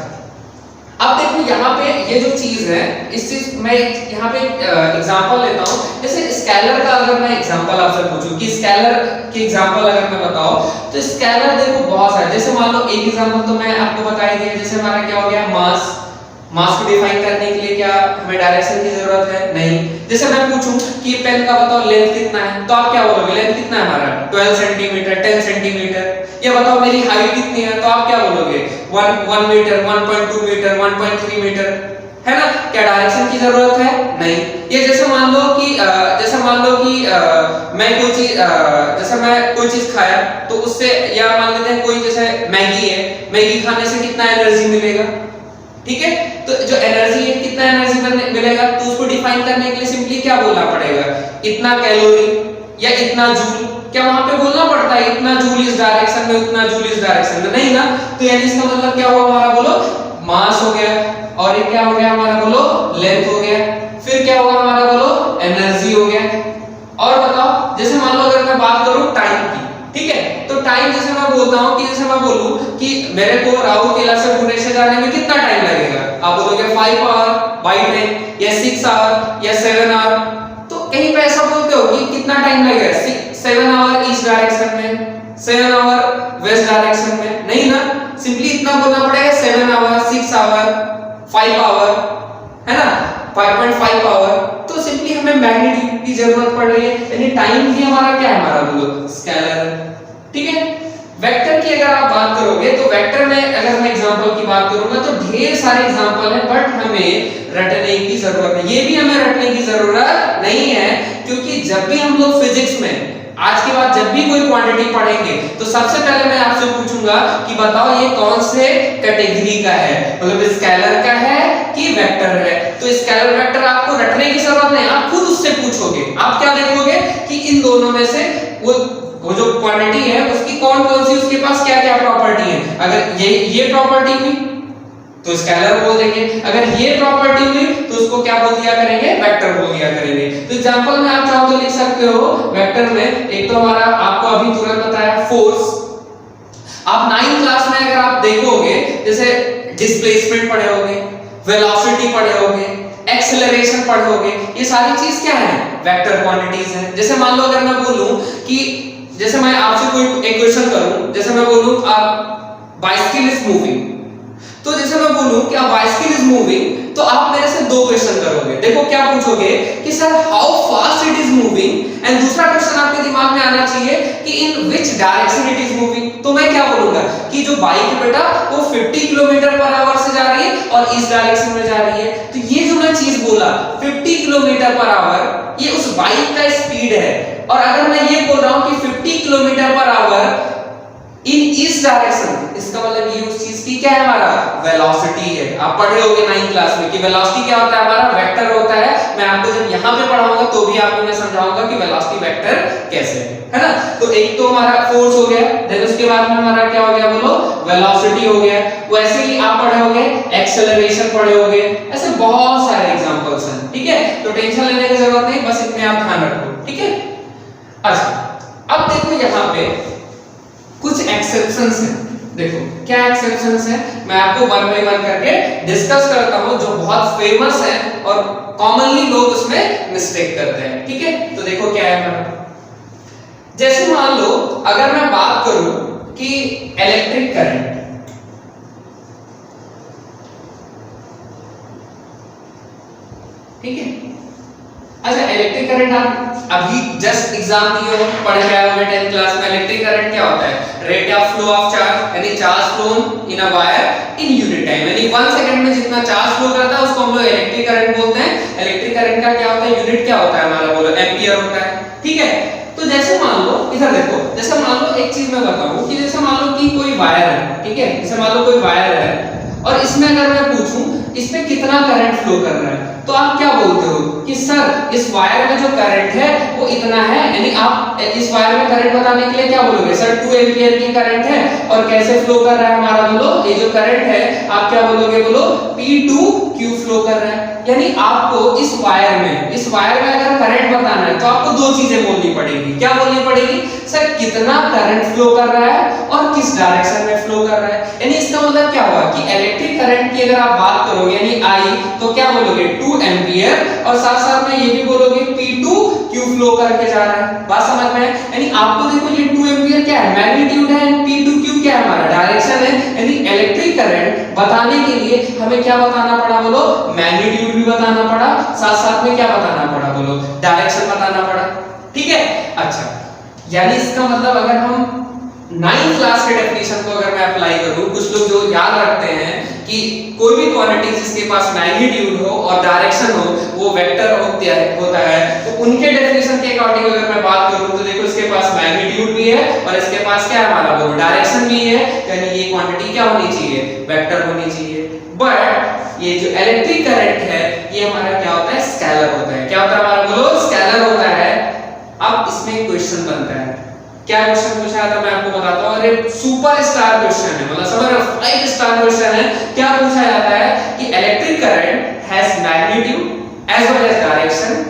अब देखो यहाँ पे ये जो चीज है, इस चीज मैं यहाँ पे एग्जांपल लेता हूँ। जैसे स्केलर का अगर मैं एग्जांपल आपसे पूछूं कि स्केलर की एग्जांपल अगर मैं बताऊं तो स्केलर देखो बहुत सारे, जैसे मान लो एक एग्जांपल तो मैं आपको बता ही दिया, जैसे हमारा क्या हो गया मास, मास को डिफाइन करने के लिए क्या हमें डायरेक्शन की जरूरत है, नहीं। जैसे मैं पूछूं कि पेन का बताओ लेंथ कितना है तो आप क्या बोलोगे, लेंथ कितना है हमारा 12 सेंटीमीटर 10 सेंटीमीटर। ये बताओ मेरी हाइट कितनी है तो आप क्या बोलोगे 1 मीटर 1.2 मीटर 1.3 मीटर, है ना। क्या डायरेक्शन की जरूरत है, नहीं। ये जैसे मान लो कि मैं कोई चीज जैसे मैं कोई चीज खाया तो उससे, या मान लेते हैं कोई जैसे मैगी है, मैगी खाने से कितना एनर्जी मिलेगा, ठीक है। तो जो एनर्जी है कितना एनर्जी मिलेगा तो उसको डिफाइन करने के लिए सिंपली क्या बोलना पड़ेगा, इतना कैलोरी या इतना जूल। क्या वहां पे बोलना पड़ता है इतना जूल इस डायरेक्शन में उतना जूल इस डायरेक्शन में, नहीं ना। तो यानी इसका मतलब क्या हुआ हमारा, बोलो मास हो गया, और ये क्या हो गया हमारा, बोलो लेंथ हो गया, फिर क्या हुआ हमारा, बोलो एनर्जी हो गया। और बताओ जैसे मान लो अगर मैं बात करूं टाइम की, ठीक है, तो टाइम जैसे मैं बोलता हूं कि जैसे मैं बोलूं कि मेरे को राउरकेला से भुवनेश्वर जाने में कितना टाइम लगेगा, आप बोलोगे 5 आवर बाय ट्रेन या 6 आवर या 7 आवर। तो कहीं पे ऐसा बोलते हो कि कितना टाइम लगेगा, 7 आवर ईस्ट डायरेक्शन में, 7 आवर वेस्ट डायरेक्शन में, नहीं ना। सिंपली इतना बोलना पड़ेगा 7 आवर 6 आवर 5 आवर, है ना, 5.5 आवर। तो सिंपली हमें मैग्नीट्यूड की जरूरत पड़ रही है, यानी टाइम भी हमारा क्या है, हमारा बोलो स्केलर, ठीक है। वेक्टर की अगर आप बात करोगे तो वेक्टर में अगर मैं एग्जांपल की बात करूंगा तो ढेर सारे एग्जांपल हैं, बट हमें रटने की जरूरत है। ये भी हमें रटने की जरूरत नहीं है, क्योंकि जब भी हम लोग फिजिक्स में आज के बाद जब भी कोई क्वांटिटी पढ़ेंगे तो सबसे पहले मैं आपसे पूछूंगा कि बताओ ये कौन से कैटेगरी का है, मतलब स्केलर का है कि वेक्टर है। तो स्केलर वेक्टर आपको रटने की जरूरत नहीं, आप खुद उससे पूछोगे। आप क्या देखोगे कि इन दोनों में से वो जो क्वांटिटी है उसकी कौन कौन सी, उसके पास क्या क्या प्रॉपर्टी है। अगर ये प्रॉपर्टी हुई तो स्केलर बोल देंगे, अगर ये प्रॉपर्टी हुई तो उसको क्या बोल दिया करेंगे, वेक्टर बोल दिया करेंगे। तो एग्जांपल में आप चाहो तो लिख सकते हो वेक्टर में, एक तो हमारा आपको अभी तुरंत बताया फोर्स। आप 9th क्लास में अगर आप देखोगे, जैसे डिस्प्लेसमेंट पढ़े होगे, वेलोसिटी पढ़े होगे, एक्सेलरेशन पढ़े होगे, ये सारी चीज क्या है, वेक्टर क्वांटिटीज हैं। जैसे मान लो अगर मैं बोलूं कि जैसे मैं आपसे कोई एक क्वेश्चन करूं, जैसे मैं बोलूं आप बाइसिकल इज मूविंग, तो जैसे मैं बोलूं कि आप बाइसिकल इज मूविंग, तो आप मेरे से दो क्वेश्चन करोगे। देखो क्या पूछोगे कि sir how fast it is moving, and दूसरा क्वेश्चन आपके दिमाग में आना चाहिए कि in which direction it is moving. तो मैं क्या बोलूंगा कि जो बाइक है बेटा वो 50 किलोमीटर पर आवर से जा रही है और इस डायरेक्शन में जा रही है। तो ये जो मैं चीज बोला 50 किलोमीटर पर आवर, ये उस बाइक का स्पीड है। और अगर मैं ये बोल रहा हूं कि 50 किलोमीटर पर आवर इन इस डायरेक्शन, इसका मतलब ये उस चीज की क्या है, हमारा वेलोसिटी है। आप पढ़े होंगे 9th क्लास में कि वेलोसिटी क्या होता है, हमारा वेक्टर होता है। मैं आपको जब यहां पे पढ़ाऊंगा तो भी आपको मैं समझाऊंगा कि वेलोसिटी वेक्टर कैसे है ना। तो एक तो हमारा फोर्स हो गया, देन उसके बाद में हमारा क्या हो गया, बोलो वेलोसिटी हो गया। वैसे ही आप पढ़े होंगे एक्सेलरेशन पढ़े होंगे, ऐसे बहुत सारे एग्जांपल्स हैं, ठीक है। तो टेंशन लेने की जरूरत नहीं, बस इतने आप ध्यान रखो, ठीक है। अच्छा अब देखो यहाँ पे कुछ एक्सेप्शंस हैं। देखो क्या एक्सेप्शंस हैं, मैं आपको वन बाय वन करके डिस्कस करता हूं, जो बहुत फेमस है और कॉमनली लोग उसमें मिस्टेक करते हैं, ठीक है। तो देखो क्या है हमारा, जैसे मान लो अगर मैं बात करूं कि इलेक्ट्रिक करंट, ठीक है। अच्छा इलेक्ट्रिक करंट आप अभी जस्ट एग्जाम दिए हो, पढ़ के आए होंगे 10th क्लास में। इलेक्ट्रिक करंट क्या होता है, rate of flow of charge, यानी charge flow in a wire in unit time, यानी 1 सेकंड में जितना चार्ज फ्लो करता है उसको हम लोग इलेक्ट्रिक करंट बोलते हैं। इलेक्ट्रिक करंट का क्या होता है, यूनिट क्या होता है हमारा, बोलो एम्पियर होता है, ठीक है। तो जैसे मान लो इधर देखो, जैसे मान लो एक चीज मैं बताऊं कि जैसे मान लो कि कोई वायर है, ठीक है। जैसे मान लो कोई वायर है और इसमें अगर मैं पूछूं इसमें कितना करंट फ्लो कर रहा है, तो आप क्या बोलते हो कि सर इस वायर में जो करंट है वो इतना है, यानी आप इस वायर में करंट बताने के लिए क्या बोलोगे, सर 2 एम्पियर की करंट है और कैसे फ्लो कर रहा है हमारा, बोलो ये जो करंट है आप क्या बोलोगे, बोलो P2Q फ्लो कर रहा है। यानी आपको इस वायर में अगर करंट बताना है तो आपको दो चीजें बोलनी पड़ेगी। क्या बोलनी पड़ेगी, सर कितना करंट फ्लो कर रहा है और किस डायरेक्शन में फ्लो कर रहा है। यानी इसका मतलब क्या हुआ कि इलेक्ट्रिक करंट की अगर आप बात करोगे यानी I, तो क्या बोलोगे 2 एम्पियर और साथ साथ में ये भी बोलोगे P2Q फ्लो करके जा रहा है। बात समझ में है। यानी आपको देखो ये 2 एम्पियर क्या है, मैग्नीट्यूड है, P2Q क्या है, हमारा डायरेक्शन है। यानी इलेक्ट्रिक करंट बताने के लिए हमें क्या बताना पड़ा, बोलो मैग्नीट्यूड भी बताना पड़ा, साथ साथ में क्या बताना पड़ा, बोलो डायरेक्शन बताना पड़ा, ठीक है। अच्छा यानी इसका मतलब अगर हम 9th क्लास के डेफिनेशन को अगर मैं अप्लाई करूं, कुछ लोग जो याद रखते हैं कि कोई भी क्वांटिटी जिसके पास मैग्नीट्यूड हो और डायरेक्शन हो वो वेक्टर होता है, तो उनके डेफिनेशन के अकॉर्डिंग अगर मैं बात करूं तो देखो इसके पास मैग्नीट्यूड भी है और इसके पास क्या है हमारा, वो डायरेक्शन भी है। यानी ये क्वांटिटी क्या होनी चाहिए, वेक्टर होनी चाहिए। बट ये जो इलेक्ट्रिक करंट है ये हमारा क्या होता है, स्केलर होता है। क्या होता है हमारा, बोलो स्केलर होता है। अब इसमें क्वेश्चन बनता है, क्या क्वेश्चन पूछा था मैं आपको बताता हूं, अरे सुपर स्टार क्वेश्चन है, मतलब समझ रहे हो 5 स्टार क्वेश्चन है। क्या पूछा जाता है कि electric current has magnitude as well as direction,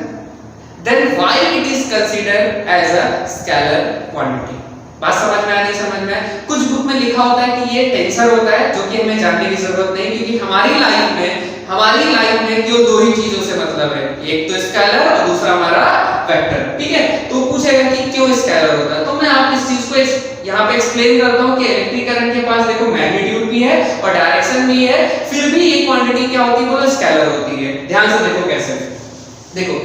then why it is considered as a scalar quantity. बात समझ में आ, नहीं समझ में? कुछ बुक में लिखा होता है कि ये टेंसर होता है, जो कि हमें जानने की जरूरत नहीं, क्योंकि हमारी लाइफ में क्यों दो ही चीजों से मतलब है, एक तो स्केलर और दूसरा हमारा वेक्टर, ठीक है। तो पूछेगा कि क्यों स्केलर होता है, तो मैं आप इस चीज को यहाँ पे एक्सप्लेन करता हूँ कि इलेक्ट्रिक करंट के पास देखो मैग्नीट्यूड भी है और डायरेक्शन भी है, फिर भी ये क्वांटिटी क्या होती है, बोलो स्केलर होती है। ध्यान से देखो कैसे, देखो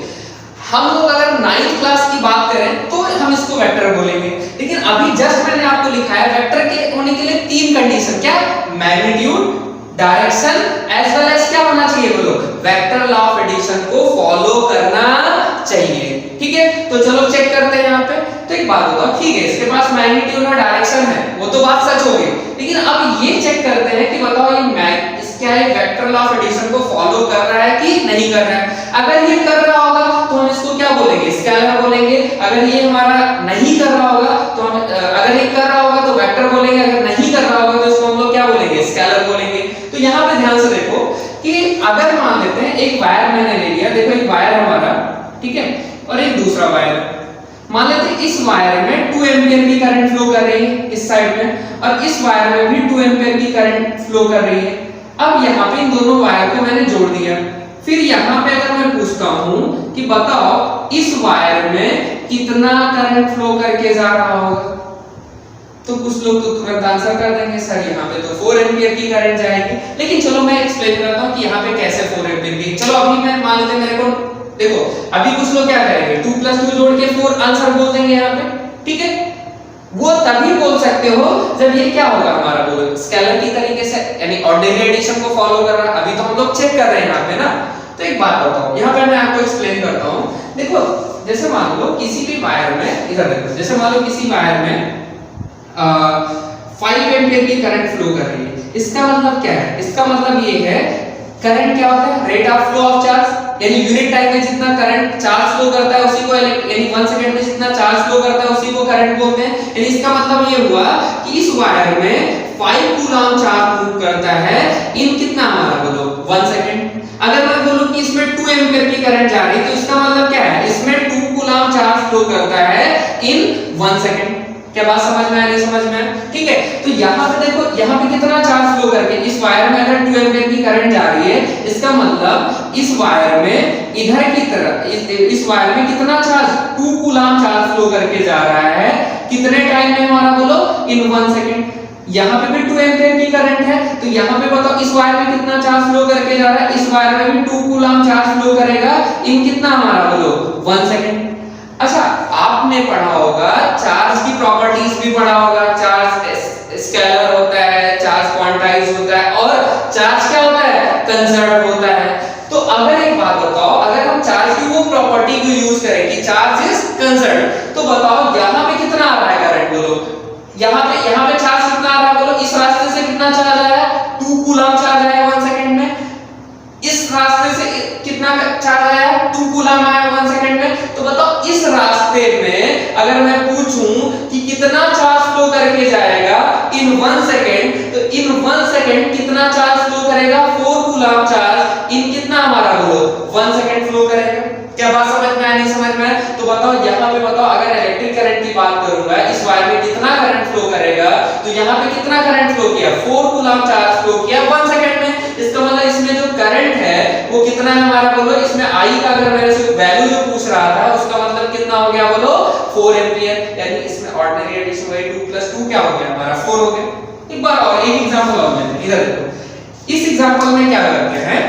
हम लोग अगर 9th क्लास की बात करें तो हम इसको वेक्टर बोलेंगे, लेकिन अभी जस्ट मैंने आपको लिखा है वेक्टर के होने के लिए 3 कंडीशन, क्या, magnitude, direction as well as क्या होना चाहिए बोलो, वेक्टर लॉ ऑफ एडिशन को फॉलो करना चाहिए। ठीक है, तो चलो चेक करते हैं यहाँ पे। तो एक बात बताओ, ठीक है इसके पास मैग्नीट्यूड और डायरेक्शन है, वो तो बात सच होगी, लेकिन अब ये चेक करते हैं कि बताओ ये क्या है, वेक्टर लॉ ऑफ एडिशन को फॉलो कर रहा है कि नहीं कर रहा है। अगर ये कर रहा होगा तो हम इसको क्या बोलेंगे, स्केलर बोलेंगे। अगर ये हमारा नहीं कर रहा होगा तो हम अगर ये कर रहा होगा तो वेक्टर बोलेंगे, अगर नहीं कर रहा होगा तो इसको हम लोग क्या बोलेंगे, स्केलर बोलेंगे। तो यहाँ पे ध्यान से देखो कि अगर मान लेते हैं एक वायर मैंने ले लिया, देखो एक वायर हमारा, ठीक है, और एक दूसरा वायर, मान लेते हैं इस वायर में 2 एम्पीयर की करंट फ्लो कर रही है इस साइड में, और इस वायर में भी 2 एम्पीयर की करंट फ्लो कर रही है। अब यहाँ पे इन दोनों वायर को मैंने जोड़ दिया। फिर यहाँ पे अगर मैं पूछता हूँ कि बताओ इस वायर में कितना करंट फ्लो करके जा रहा होगा, तो कुछ लोग तो तुरंत आंसर कर देंगे सर यहाँ पे तो 4 एम्पीयर की करंट जाएगी। लेकिन चलो मैं एक्सप्लेन करता हूँ कि यहाँ पे कैसे 4 एम्पीयर की। चलो अभी मैं मान लेते मेरे को, देखो अभी कुछ लोग क्या करेंगे, 2 + 2 जोड़ के 4 आंसर बोल देंगे यहाँ पे। ठीक है, वो तभी बोल सकते हो जब ये क्या होगा हमारा, बोलो स्केलर की तरीके से, यानी ऑर्डिनरी एडिशन को फॉलो कर रहा है। अभी तो हम लोग चेक कर रहे हैं यहाँ पे ना। तो एक बात बताओ, यहाँ पे मैं आपको एक्सप्लेन करता हूँ। देखो जैसे मान लो किसी भी वायर में, इधर देखो, जैसे मान लो किसी वायर में 5 एम्पीयर की करंट फ्लो कर रही है। इसका मतलब क्या है, इसका मतलब ये है करंट क्या होता है, rate of flow of charge, यानी यूनिट टाइम में जितना करंट चार्ज फ्लो करता है उसी को, यानी 1 सेकंड में जितना चार्ज फ्लो करता है उसी को करंट बोलते हैं। यानी इसका मतलब ये हुआ कि इस वायर में 5 कूलम चार्ज मूव करता है इन कितना हमारा बोलो 1 सेकंड। अगर मैं बोलूं कि इसमें 2 एम्पीयर की करंट जा रही है तो इसका मतलब क्या है, इसमें 2 कूलम चार्ज फ्लो करता है इन 1 सेकंड। क्या बात समझ में आ रही है, समझ में? ठीक है, तो यहाँ पे देखो, यहाँ पे कितना चार्ज फ्लो करके इस वायर में अगर 2 एम्पीयर की करंट जा रही है, इसका मतलब इस वायर में इधर की तरफ इस वायर में कितना चार्ज, 2 कूलम चार्ज फ्लो करके जा रहा है। कितने टाइम में हमारा बोलो, इन 1 सेकंड। यहाँ पे भी 2 एम्पीयर की करंट है, तो यहाँ पे बताओ इस वायर में कितना चार्ज फ्लो करके जा रहा है, इस वायर में भी 2 कूलम चार्ज फ्लो करेगा इन कितना हमारा बोलो 1 सेकंड। अच्छा, आपने पढ़ा होगा चार्ज की प्रॉपर्टीज भी पढ़ा होगा, चार्ज स्केलर होता है, चार्ज क्वांटाइज होता है, और चार्ज क्या होता है, कंजर्व होता है। तो अगर एक बात बताओ, अगर हम चार्ज की वो प्रॉपर्टी को यूज करें कि चार्ज इज कंजर्व, तो बताओ यहाँ पे कितना आ रहा है करंट बोलो, यहाँ पे चार्ज कितना आ रहा है बोलो, इस रास्ते से कितना चार्ज आया, 2 कूलम चार्ज आया 1 सेकंड में, इस रास्ते से कितना चार्ज आया, 2 कूलम आया 1 सेकंड में। तो बताओ इस रास्ते में अगर मैं पूछूं कि कितना चार्ज फ्लो करके जाएगा इन 1 सेकंड, तो इन 1 सेकंड कितना चार्ज फ्लो करेगा, 4 कूलम चार्ज इन कितना हमारा बोलो 1 सेकंड फ्लो करेगा। क्या बात समझ में आई, नहीं समझ में? तो बताओ यहाँ पे बताओ, अगर इलेक्ट्रिक करंट की बात करूंगा, इस वायर में कितना करंट फ्लो करेगा, तो यहाँ पे कितना करंट फ्लो किया, 4 कूलम चार्ज फ्लो किया 1 सेकंड में। इसका मतलब इसमें जो करंट है वो कितना है हमारा बोलो, इसमें आई का अगर मेरे से वैल्यू जो पूछ रहा था उसका मतलब कितना हो गया बोलो 4 एम्पीयर। यानी इसमें ऑर्डिनरी एडिशन हुई 2 + 2 क्या हो गया हमारा 4 हो गया। एक बार और एक एग्जांपल और लेते हैं, इधर देखो। इस एग्जांपल में क्या करते हैं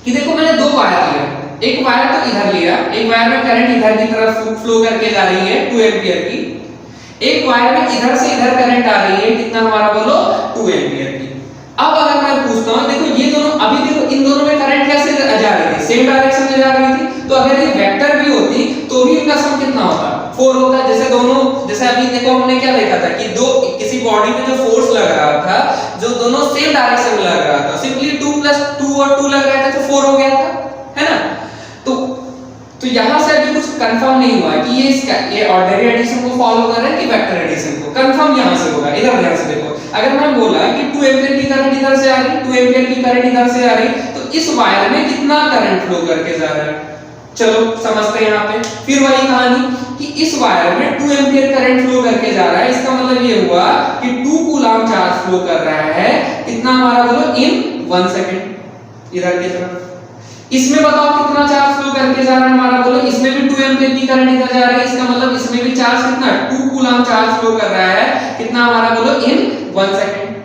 कि देखो मैंने 2 वायर लिए, एक वायर तो इधर लिया, एक वायर में करंट इधर की तरफ फ्लो करके जा रही है 2 एम्पीयर की, एक वायर में इधर से इधर करंट आ रही है कितना हमारा बोलो 2 एम्पीयर की। अब अगर मैं पूछता हूं, देखो ये दोनों, अभी देखो इन दोनों में करंट कैसे जा रही थी, सेम डायरेक्शन में जा रही थी, तो अगर ये वेक्टर भी होती तो भी इनका सम कितना होता, 4 होता। जैसे दोनों, जैसे अभी देखो हमने क्या देखा था कि दो किसी बॉडी में जो फोर्स लग रहा था, जो दोनों सेम डायरेक्शन में लग रहा था, सिंपली 2 + 2 और 2 लग रहा था तो 4 हो गया था, है ना? तो यहां से अभी कुछ कंफर्म नहीं हुआ कि ये ऑर्डिनरी एडिशन को फॉलो कर रहा है कि वेक्टर एडिशन को, कंफर्म यहां से होगा। इधर ध्यान से देखो, अगर मैं बोला कि 2 एम्पीयर की करंट इधर से आ रही, 2 एम्पीयर की करंट इधर से आ रही, तो इस वायर में कितना करंट फ्लो करके जा रहा है, चलो समझते हैं यहाँ पे। फिर वही कहानी कि इस वायर में 2 एम्पीयर करंट फ्लो करके जा रहा है, इसका मतलब ये हुआ कि 2 कूलम चार्ज फ्लो कर रहा है कितना हमारा बोलो इन 1 सेकंड इधर की तरफ। इसमें बताओ कितना चार्ज फ्लो करके जा रहा है हमारा बोलो, इसमें भी 2 एम्पीयर की करंट इधर जा रही है, इसका मतलब इसमें भी चार्ज कितना 2 कूलम चार्ज फ्लो कर रहा है कितना हमारा बोलो इन 1 सेकंड।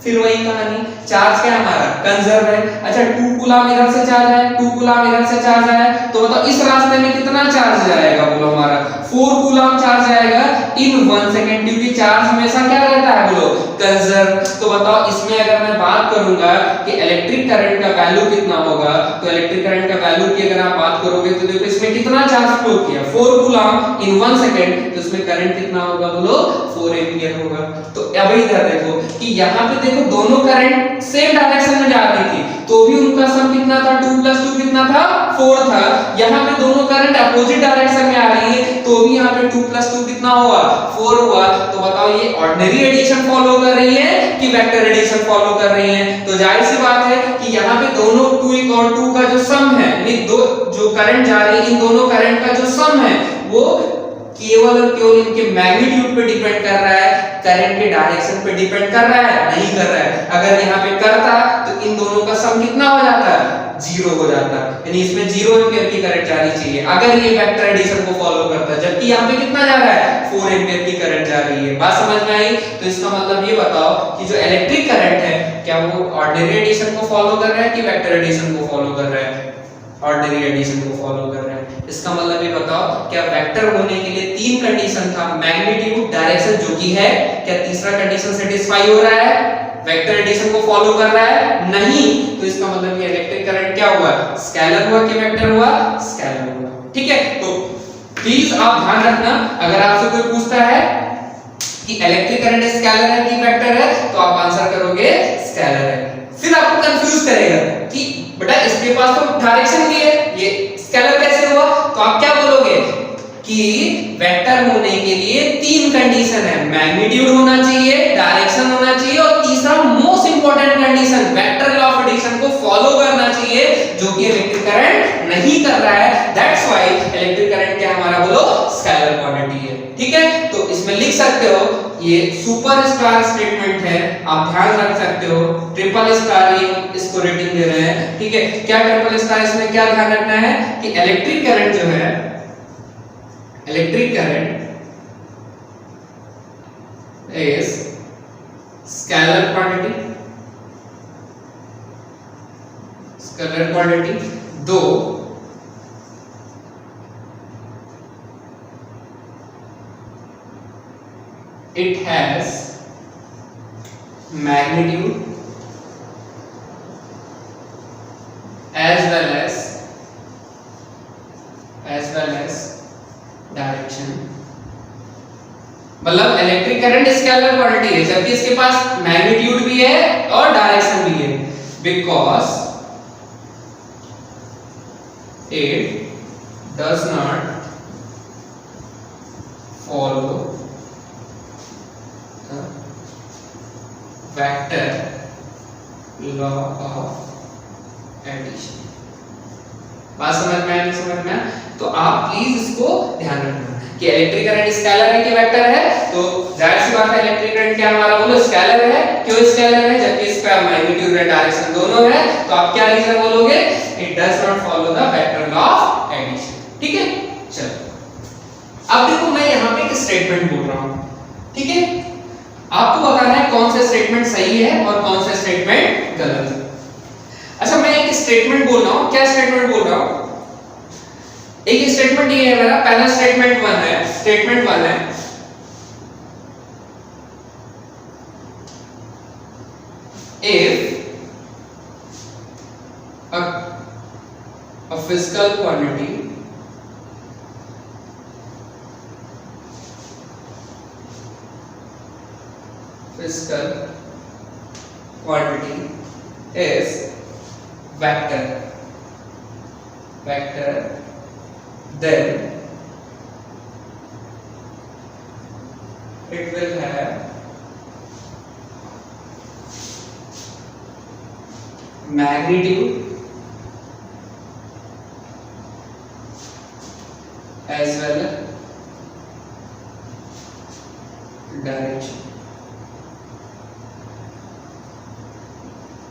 फिर वही कहानी, चार्ज क्या हमारा कंजर्व है। अच्छा 2 कूलम इधर से चार्ज है, 2 कूलम इधर से चार्ज है, तो बताओ इस रास्ते में कितना चार्ज जाएगा बोलो हमारा 4 कूलम चार्ज आएगा इन 1 सेकंड, क्योंकि चार्ज हमेशा क्या रहता है बोलो, कंजर्व। तो बताओ इसमें अगर मैं बात करूंगा कि इलेक्ट्रिक करंट का वैल्यू कितना होगा, तो इलेक्ट्रिक करंट का वैल्यू की अगर आप बात करोगे तो देखो इसमें कितना चार्ज फ्लो किया, 4 कूलम इन 1 सेकंड, तो इसमें करंट कितना होगा बोलो, 4 एंपियर होगा। तो अब इधर देखो कि यहाँ पे देखो दोनों करंट सेम डायरेक्शन में जा रही थी, तो भी उनका सम कितना था, 2 + 2 कितना था, 4 था। यहाँ पे दोनों करंट अपोजिट डायरेक्शन में आ रही है, तो भी यहाँ पे 2 + 2 कितना हुआ, 4 हुआ। तो बताओ ये ऑर्डिनरी एडिशन फॉलो कर रही है कि वेक्टर एडिशन फॉलो कर रही है? तो जाहिर सी बात है कि यहाँ पे दोनों 2 और 2 का जो सम है, यानी दो जो करंट जा रही है इन दोनों करंट का जो सम है वो केवल और केवल इनके मैग्नीट्यूड पे डिपेंड कर रहा है, करंट के डायरेक्शन पे डिपेंड कर रहा है नहीं कर रहा है। अगर यहाँ पे करता तो इन दोनों का सम कितना हो जाता, 0 हो जाता, यानी इसमें 0 एंपियर की करंट जानी चाहिए अगर ये वेक्टर एडिशन को फॉलो करता, जबकि यहाँ पे कितना जा रहा है, 4 एंपियर की करंट जा रही है। बात समझ में आई? तो इसका मतलब ये बताओ कि जो इलेक्ट्रिक करंट है क्या वो ऑर्डिनरी एडिशन को फॉलो कर रहा है कि वेक्टर एडिशन को फॉलो कर रहा है? ऑर्डिनरी एडिशन को फॉलो कर रहा है। इसका मतलब ये बताओ क्या वेक्टर होने के लिए 3 कंडीशन था, मैग्नीट्यूड, डायरेक्शन, जो कि है, क्या तीसरा कंडीशन सेटिस्फाई हो रहा है, वेक्टर एडिशन को फॉलो कर रहा है? नहीं। तो इसका मतलब ये इलेक्ट्रिक करंट क्या हुआ, स्केलर हुआ कि वेक्टर हुआ, स्केलर हुआ। ठीक है, तो प्लीज आप ध्यान रखना, अगर आपसे कोई पूछता है कि इलेक्ट्रिक करंट स्केलर है कि वेक्टर है, तो आप आंसर करोगे स्केलर है। फिर आपको कंफ्यूज करेगा कि बेटा इसके पास तो डायरेक्शन भी है, ये स्केलर कैसे हुआ? तो आप क्या बोलोगे कि वेक्टर होने के लिए 3 कंडीशन है, मैग्नीट्यूड होना चाहिए, डायरेक्शन होना चाहिए और तीसरा most important condition vector law of addition को फॉलो करना चाहिए, जो कि इलेक्ट्रिक करंट नहीं कर रहा है। दैट्स व्हाई इलेक्ट्रिक करंट क्या हमारा बोलो, स्केलर क्वांटिटी है। ठीक है, तो इसमें लिख सकते हो ये सुपर स्टार स्टेटमेंट है, आप ध्यान रख सकते हो। ट्रिपल स्टार ये इसको रेटिंग दे रहे हैं। ठीक है, क्या ट्रिपल स्टार, इसमें क्या ध्यान रखना है कि इलेक्ट्रिक करंट जो है, electric current is scalar quantity, scalar quantity, दो it has magnitude as well as direction। मतलब इलेक्ट्रिक करंट स्केलर क्वांटिटी है, जबकि इसके पास मैग्नीट्यूड भी है और डायरेक्शन भी है, because it does not follow vector law of addition. बात समझ में आया, समझ में आया? तो आप प्लीज इसको ध्यान रखना कि इलेक्ट्रिक करंट स्केलर है कि वेक्टर है। तो जाहिर सी बात है इलेक्ट्रिक करंट क्या हमारा बोलो, स्केलर है। क्यों स्केलर है? जबकि इसका मैग्नीट्यूड और डायरेक्शन दोनों है। तो आप क्या रीजन बोलोगे, it does not follow the vector law of addition. ठीक है, चलो अब देखो मैं यहाँ पे एक स्टेटमेंट बोल रहा हूँ। ठीक है, आपको बताना है कौन सा स्टेटमेंट सही है और कौन सा स्टेटमेंट गलत है। अच्छा, मैं एक स्टेटमेंट बोल रहा हूं, क्या स्टेटमेंट बोल रहा हूं? एक स्टेटमेंट ये है मेरा, पहला स्टेटमेंट 1 है, स्टेटमेंट 1 है if a physical quantity is vector, then it will have magnitude as well as direction।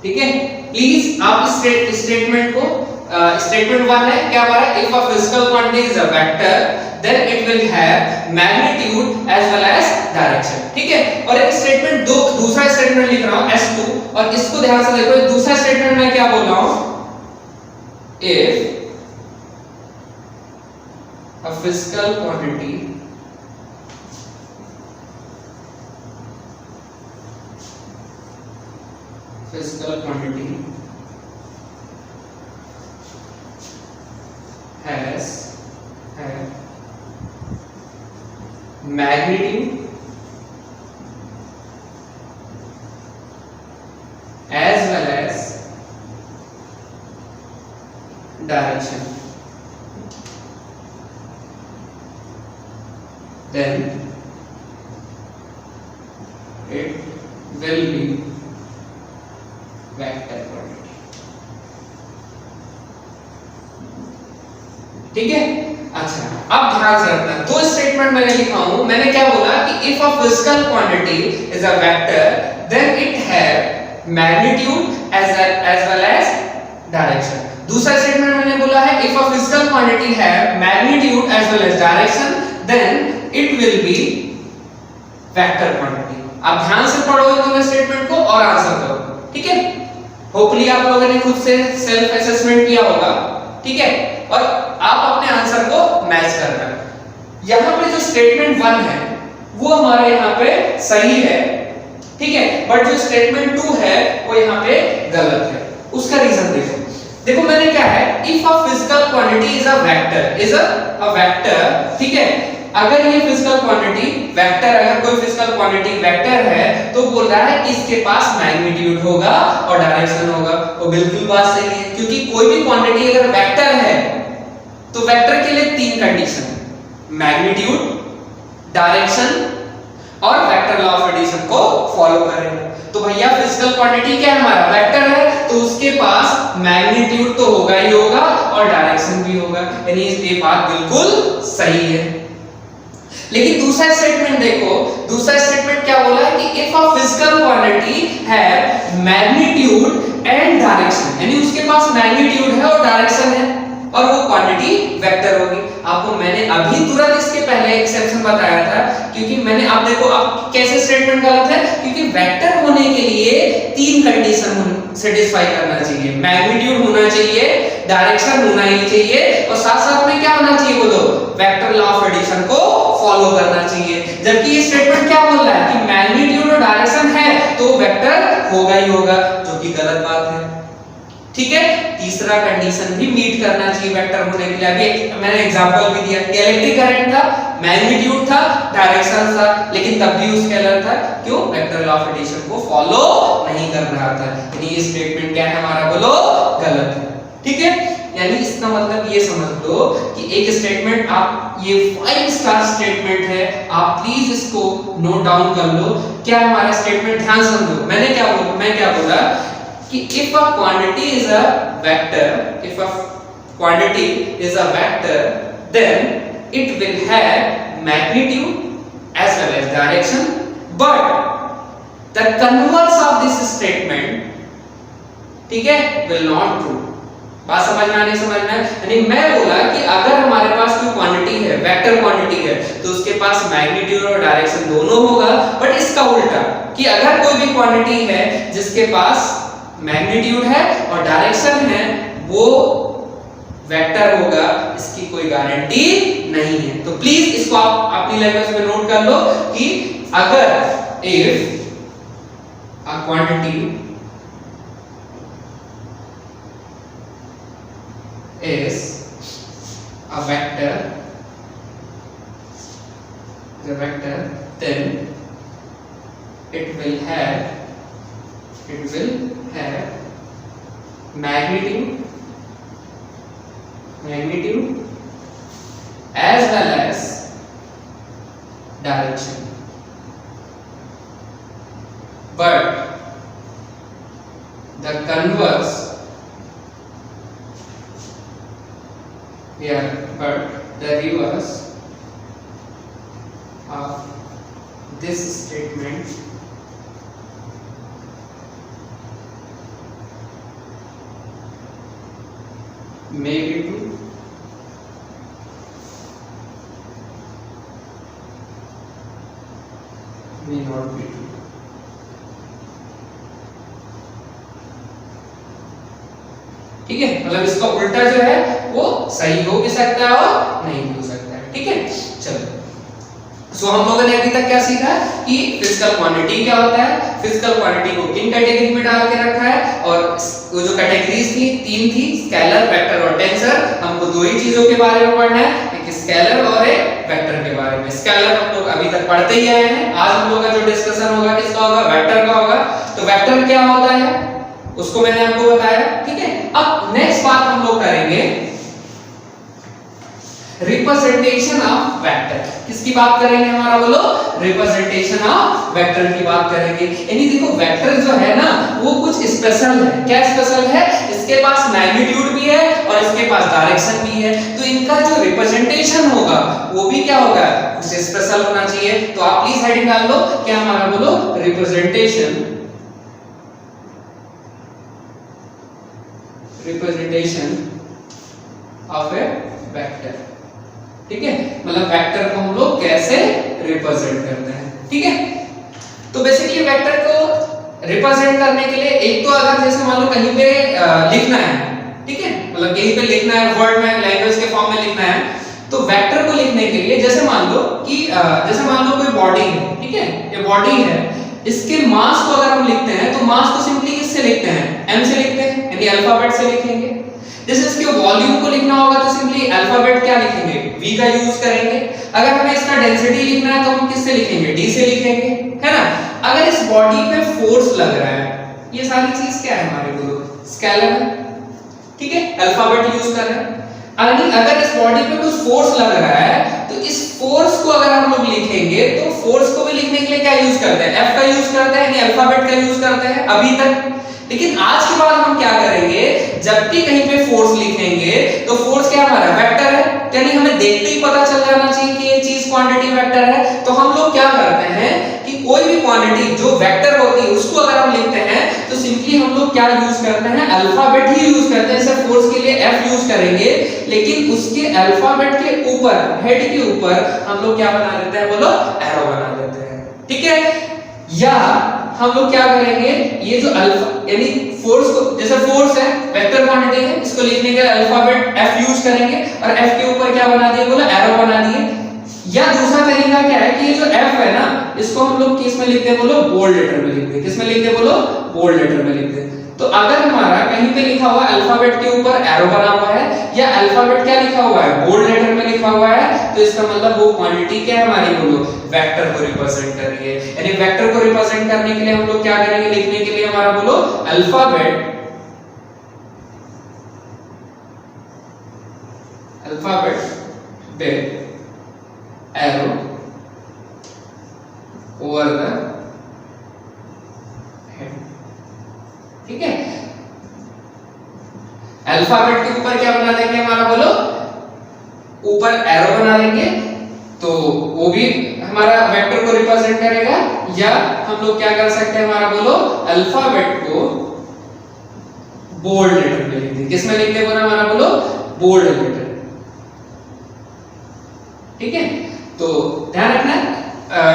ठीक है, प्लीज आप इस स्टेटमेंट को, स्टेटमेंट 1 है क्या हमारा, if a physical quantity is a vector then it will have magnitude as well as direction. ठीक है, और एक स्टेटमेंट दूसरा स्टेटमेंट लिख रहा हूं S2, और इसको ध्यान से देखो, दूसरा स्टेटमेंट में क्या बोल रहा हूं, if a physical quantity physical quantity has magnitude as well as direction, then it will be vector quantity. ठीक है, अच्छा अब ध्यान से रखना, दो स्टेटमेंट मैंने लिखा हूं। मैंने क्या बोला कि if a physical quantity is a vector then it have magnitude as well as direction. दूसरा स्टेटमेंट मैंने बोला है if a physical quantity have magnitude as well as direction then it will be vector quantity. आप ध्यान से पढ़ो इन दोनों statement को और आंसर करो, ठीक है। होपफुली आप लोगों ने खुद से सेल्फ असेसमेंट किया होगा, ठीक है, और आप अपने आंसर को मैच करना है। यहां पे जो स्टेटमेंट 1 है वो हमारे यहां पे सही है, ठीक है, बट जो स्टेटमेंट 2 है वो यहां पे गलत है। उसका रीजन देखो मैंने क्या है, if a physical quantity is a vector, ठीक है, अगर ये फिजिकल क्वांटिटी वेक्टर, अगर कोई फिजिकल क्वांटिटी वेक्टर है तो बोल रहा है इसके पास मैग्नीट्यूड होगा और डायरेक्शन होगा। वो बिल्कुल बात सही है, क्योंकि कोई भी क्वांटिटी अगर वेक्टर है तो वेक्टर के लिए 3 कंडीशन, मैग्नीट्यूड, डायरेक्शन और वेक्टर लॉ ऑफ एडिशन को फॉलो करेगा। तो भैया फिजिकल क्वांटिटी क्या है, हमारा वेक्टर है, तो उसके पास मैग्नीट्यूड तो होगा ही होगा और डायरेक्शन भी होगा, यानी ये बात बिल्कुल सही है। लेकिन दूसरा स्टेटमेंट देखो, दूसरा स्टेटमेंट क्या बोला है कि if a physical quantity have magnitude and direction, यानी उसके पास मैग्नीट्यूड है और डायरेक्शन है और वो क्वांटिटी वेक्टर होगी। आपको मैंने अभी तुरंत इसके पहले एक्सेप्शन बताया था, क्योंकि मैंने आप देखो अब कैसे स्टेटमेंट गलत है, क्योंकि वेक्टर होने के लिए 3 कंडीशन सेटिस्फाई करना चाहिए, मैग्नीट्यूड होना चाहिए, डायरेक्शन होना ही चाहिए और साथ साथ में क्या होना चाहिए, बोलो वेक्टर लॉ ऑफ एडिशन को फॉलो करना चाहिए। जबकि ये स्टेटमेंट क्या बोल रहा है कि मैग्नीट्यूड और डायरेक्शन है तो वेक्टर होगा ही होगा, जो कि गलत बात है, ठीक है। तीसरा कंडीशन भी मीट करना चाहिए वेक्टर होने के लिए। अभी मैंने एग्जांपल भी दिया, इलेक्ट्रिक करंट था, मैग्नीट्यूड था, डायरेक्शन था, लेकिन तब भी वो स्केलर था, क्यों, वेक्टर लॉ ऑफ एडिशन को फॉलो नहीं कर रहा था। यानी ये स्टेटमेंट क्या है हमारा, बोलो गलत है, ठीक है। यानी इसका मतलब ये समझ लो कि एक स्टेटमेंट, आप ये 5 स्टार स्टेटमेंट है, आप प्लीज इसको नोट डाउन कर लो। क्या हमारा स्टेटमेंट, ध्यान समझो, मैं क्या बोला कि if a quantity is a vector, then it will have magnitude as well as direction, but the converse of this statement, ठीक है, will not true। बात समझना नहीं समझना, यानी मैं बोला कि अगर हमारे पास कोई क्वांटिटी है, वेक्टर क्वांटिटी है, तो उसके पास मैग्नीट्यूड और डायरेक्शन दोनों होगा, बट इसका उल्टा कि अगर कोई भी क्वांटिटी है जिसके पास मैग्नीट्यूड है और डायरेक्शन है, वो वेक्टर होगा, इसकी कोई गारंटी नहीं है। तो प्लीज इसको आप अपनी लैंग्वेज में नोट कर लो कि अगर if a quantity is a vector, then it will have magnitude as well as direction, but the converse, but the reverse of this statement may be true, may not be true। ठीक है, मतलब इसका उल्टा जो है वो सही हो भी सकता है और नहीं भी हो सकता है, ठीक है। चलो, सो हम लोगों ने अभी तक क्या सीखा कि फिजिकल क्वांटिटी क्या होता है, फिजिकल क्वांटिटी को किन कैटेगरी में डाल के रखा है, और वो जो कैटेगरीज थी तीन थी, स्केलर, वेक्टर और टेंसर। हमको दो ही चीजों के बारे में पढ़ना है, एक स्केलर और एक वेक्टर के बारे में। स्केलर हम लोग अभी तक पढ़ते ही आए हैं, आज हम लोग का जो डिस्कशन होगा किसका होगा, वेक्टर का होगा। तो वेक्टर क्या होता है उसको मैंने आपको बताया, ठीक है। अब नेक्स्ट बात हम लोग करेंगे रिप्रेजेंटेशन ऑफ वेक्टर। किसकी बात करेंगे हमारा, बोलो, रिप्रेजेंटेशन ऑफ वेक्टर की बात करेंगे। यानी देखो वेक्टर जो है ना वो कुछ स्पेशल है। क्या स्पेशल है, इसके पास मैग्नीट्यूड भी है और इसके पास डायरेक्शन भी है, तो इनका जो रिप्रेजेंटेशन होगा वो भी क्या होगा, कुछ स्पेशल होना चाहिए। तो आप प्लीज हेडिंग डाल लो, क्या हमारा, बोलो, रिप्रेजेंटेशन ऑफ ए वेक्टर, ठीक है। मतलब वेक्टर को हम लोग कैसे रिप्रेजेंट करते हैं, ठीक है। तो बेसिकली वेक्टर को रिप्रेजेंट करने के लिए एक तो अगर जैसे मान लो कहीं पे लिखना है, ठीक है, मतलब कहीं पे लिखना है, वर्ड में, लैंग्वेज के फॉर्म में लिखना है, तो वेक्टर को लिखने के लिए जैसे मान लो कि जैसे मान लो कोई बॉडी है, ठीक है, ये बॉडी है, इसके मास को अगर हम लिखते हैं तो मास को सिंपली किससे लिखते हैं, m से लिखते हैं, यानी अल्फाबेट से लिखेंगे। जैसे इसके वॉल्यूम को लिखना होगा तो सिंपली अल्फाबेट क्या लिखेंगे, v का यूज करेंगे। अगर हमें इसका डेंसिटी लिखना है तो हम किससे लिखेंगे, d से लिखेंगे, है ना। अगर इस बॉडी पे फोर्स लग रहा है, ये सारी चीज क्या है हमारे को, स्केलर है, ठीक है, अल्फाबेट यूज कर रहे हैं। अगर इस बॉडी पे कुछ फोर्स लग रहा है तो इस फोर्स को अगर हम लोग लिखेंगे तो फोर्स को भी लिखने के लिए क्या यूज करते हैं, f का यूज करते हैं, यानी अल्फाबेट का यूज करते हैं अभी तक। लेकिन आज के बाद हम क्या करेंगे, जब भी कहीं पे फोर्स लिखेंगे तो फोर्स क्या हमारा वेक्टर है, यानी हमें देखते ही पता चल जाना चाहिए कि ये चीज क्वांटिटी वेक्टर है। तो हम लोग क्या करते हैं कि कोई भी क्वांटिटी जो वेक्टर होती है उसको अगर हम लिखते हैं तो सिंपली हम लोग क्या यूज करते हैं, अल्फाबेट ही यूज करते हैं। जैसे फोर्स के लिए f यूज करेंगे, लेकिन उसके अल्फाबेट के ऊपर, हेड के ऊपर हम लोग क्या बना देते हैं, बोलो, एरो बना देते हैं, ठीक है। या हम लोग क्या करेंगे, ये जो अल्फा यानी फोर्स को, जैसे फोर्स है वेक्टर क्वांटिटी है, इसको लिखने के लिए अल्फाबेट f यूज करेंगे और f के ऊपर क्या बना दिए, बोलो, एरो बना दिए। या दूसरा तरीका क्या है कि ये जो f है ना इसको हम लोग किस में लिखते हैं, बोलो, बोल्ड लेटर में लिखते हैं। किस में लिखते हैं, बोलो, बोल्ड लेटर में लिखते हैं। तो अगर हमारा कहीं पे लिखा हुआ अल्फाबेट के ऊपर एरो बना हुआ है या अल्फाबेट क्या लिखा हुआ है, बोल्ड लेटर में लिखा हुआ है, तो इसका मतलब वो क्वांटिटी क्या है हमारी, बोलो, वेक्टर को रिप्रेजेंट कर रही है। यानी वेक्टर को रिप्रेजेंट करने के लिए हम लोग क्या करेंगे, लिखने के लिए हमारा, बोलो, अल्फाबेट पे एरो ओवर द हेड, ठीक है। अल्फाबेट के ऊपर क्या बना देंगे हमारा, बोलो, ऊपर एरो बना देंगे, तो वो भी हमारा वेक्टर को रिप्रेजेंट करेगा। या हम लोग क्या कर सकते हैं हमारा, बोलो, अल्फाबेट को बोल्ड लेटर में लिख देंगे। किस में लिखते हैं हमारा, बोलो, बोल्ड लेटर, ठीक है। तो ध्यान रखना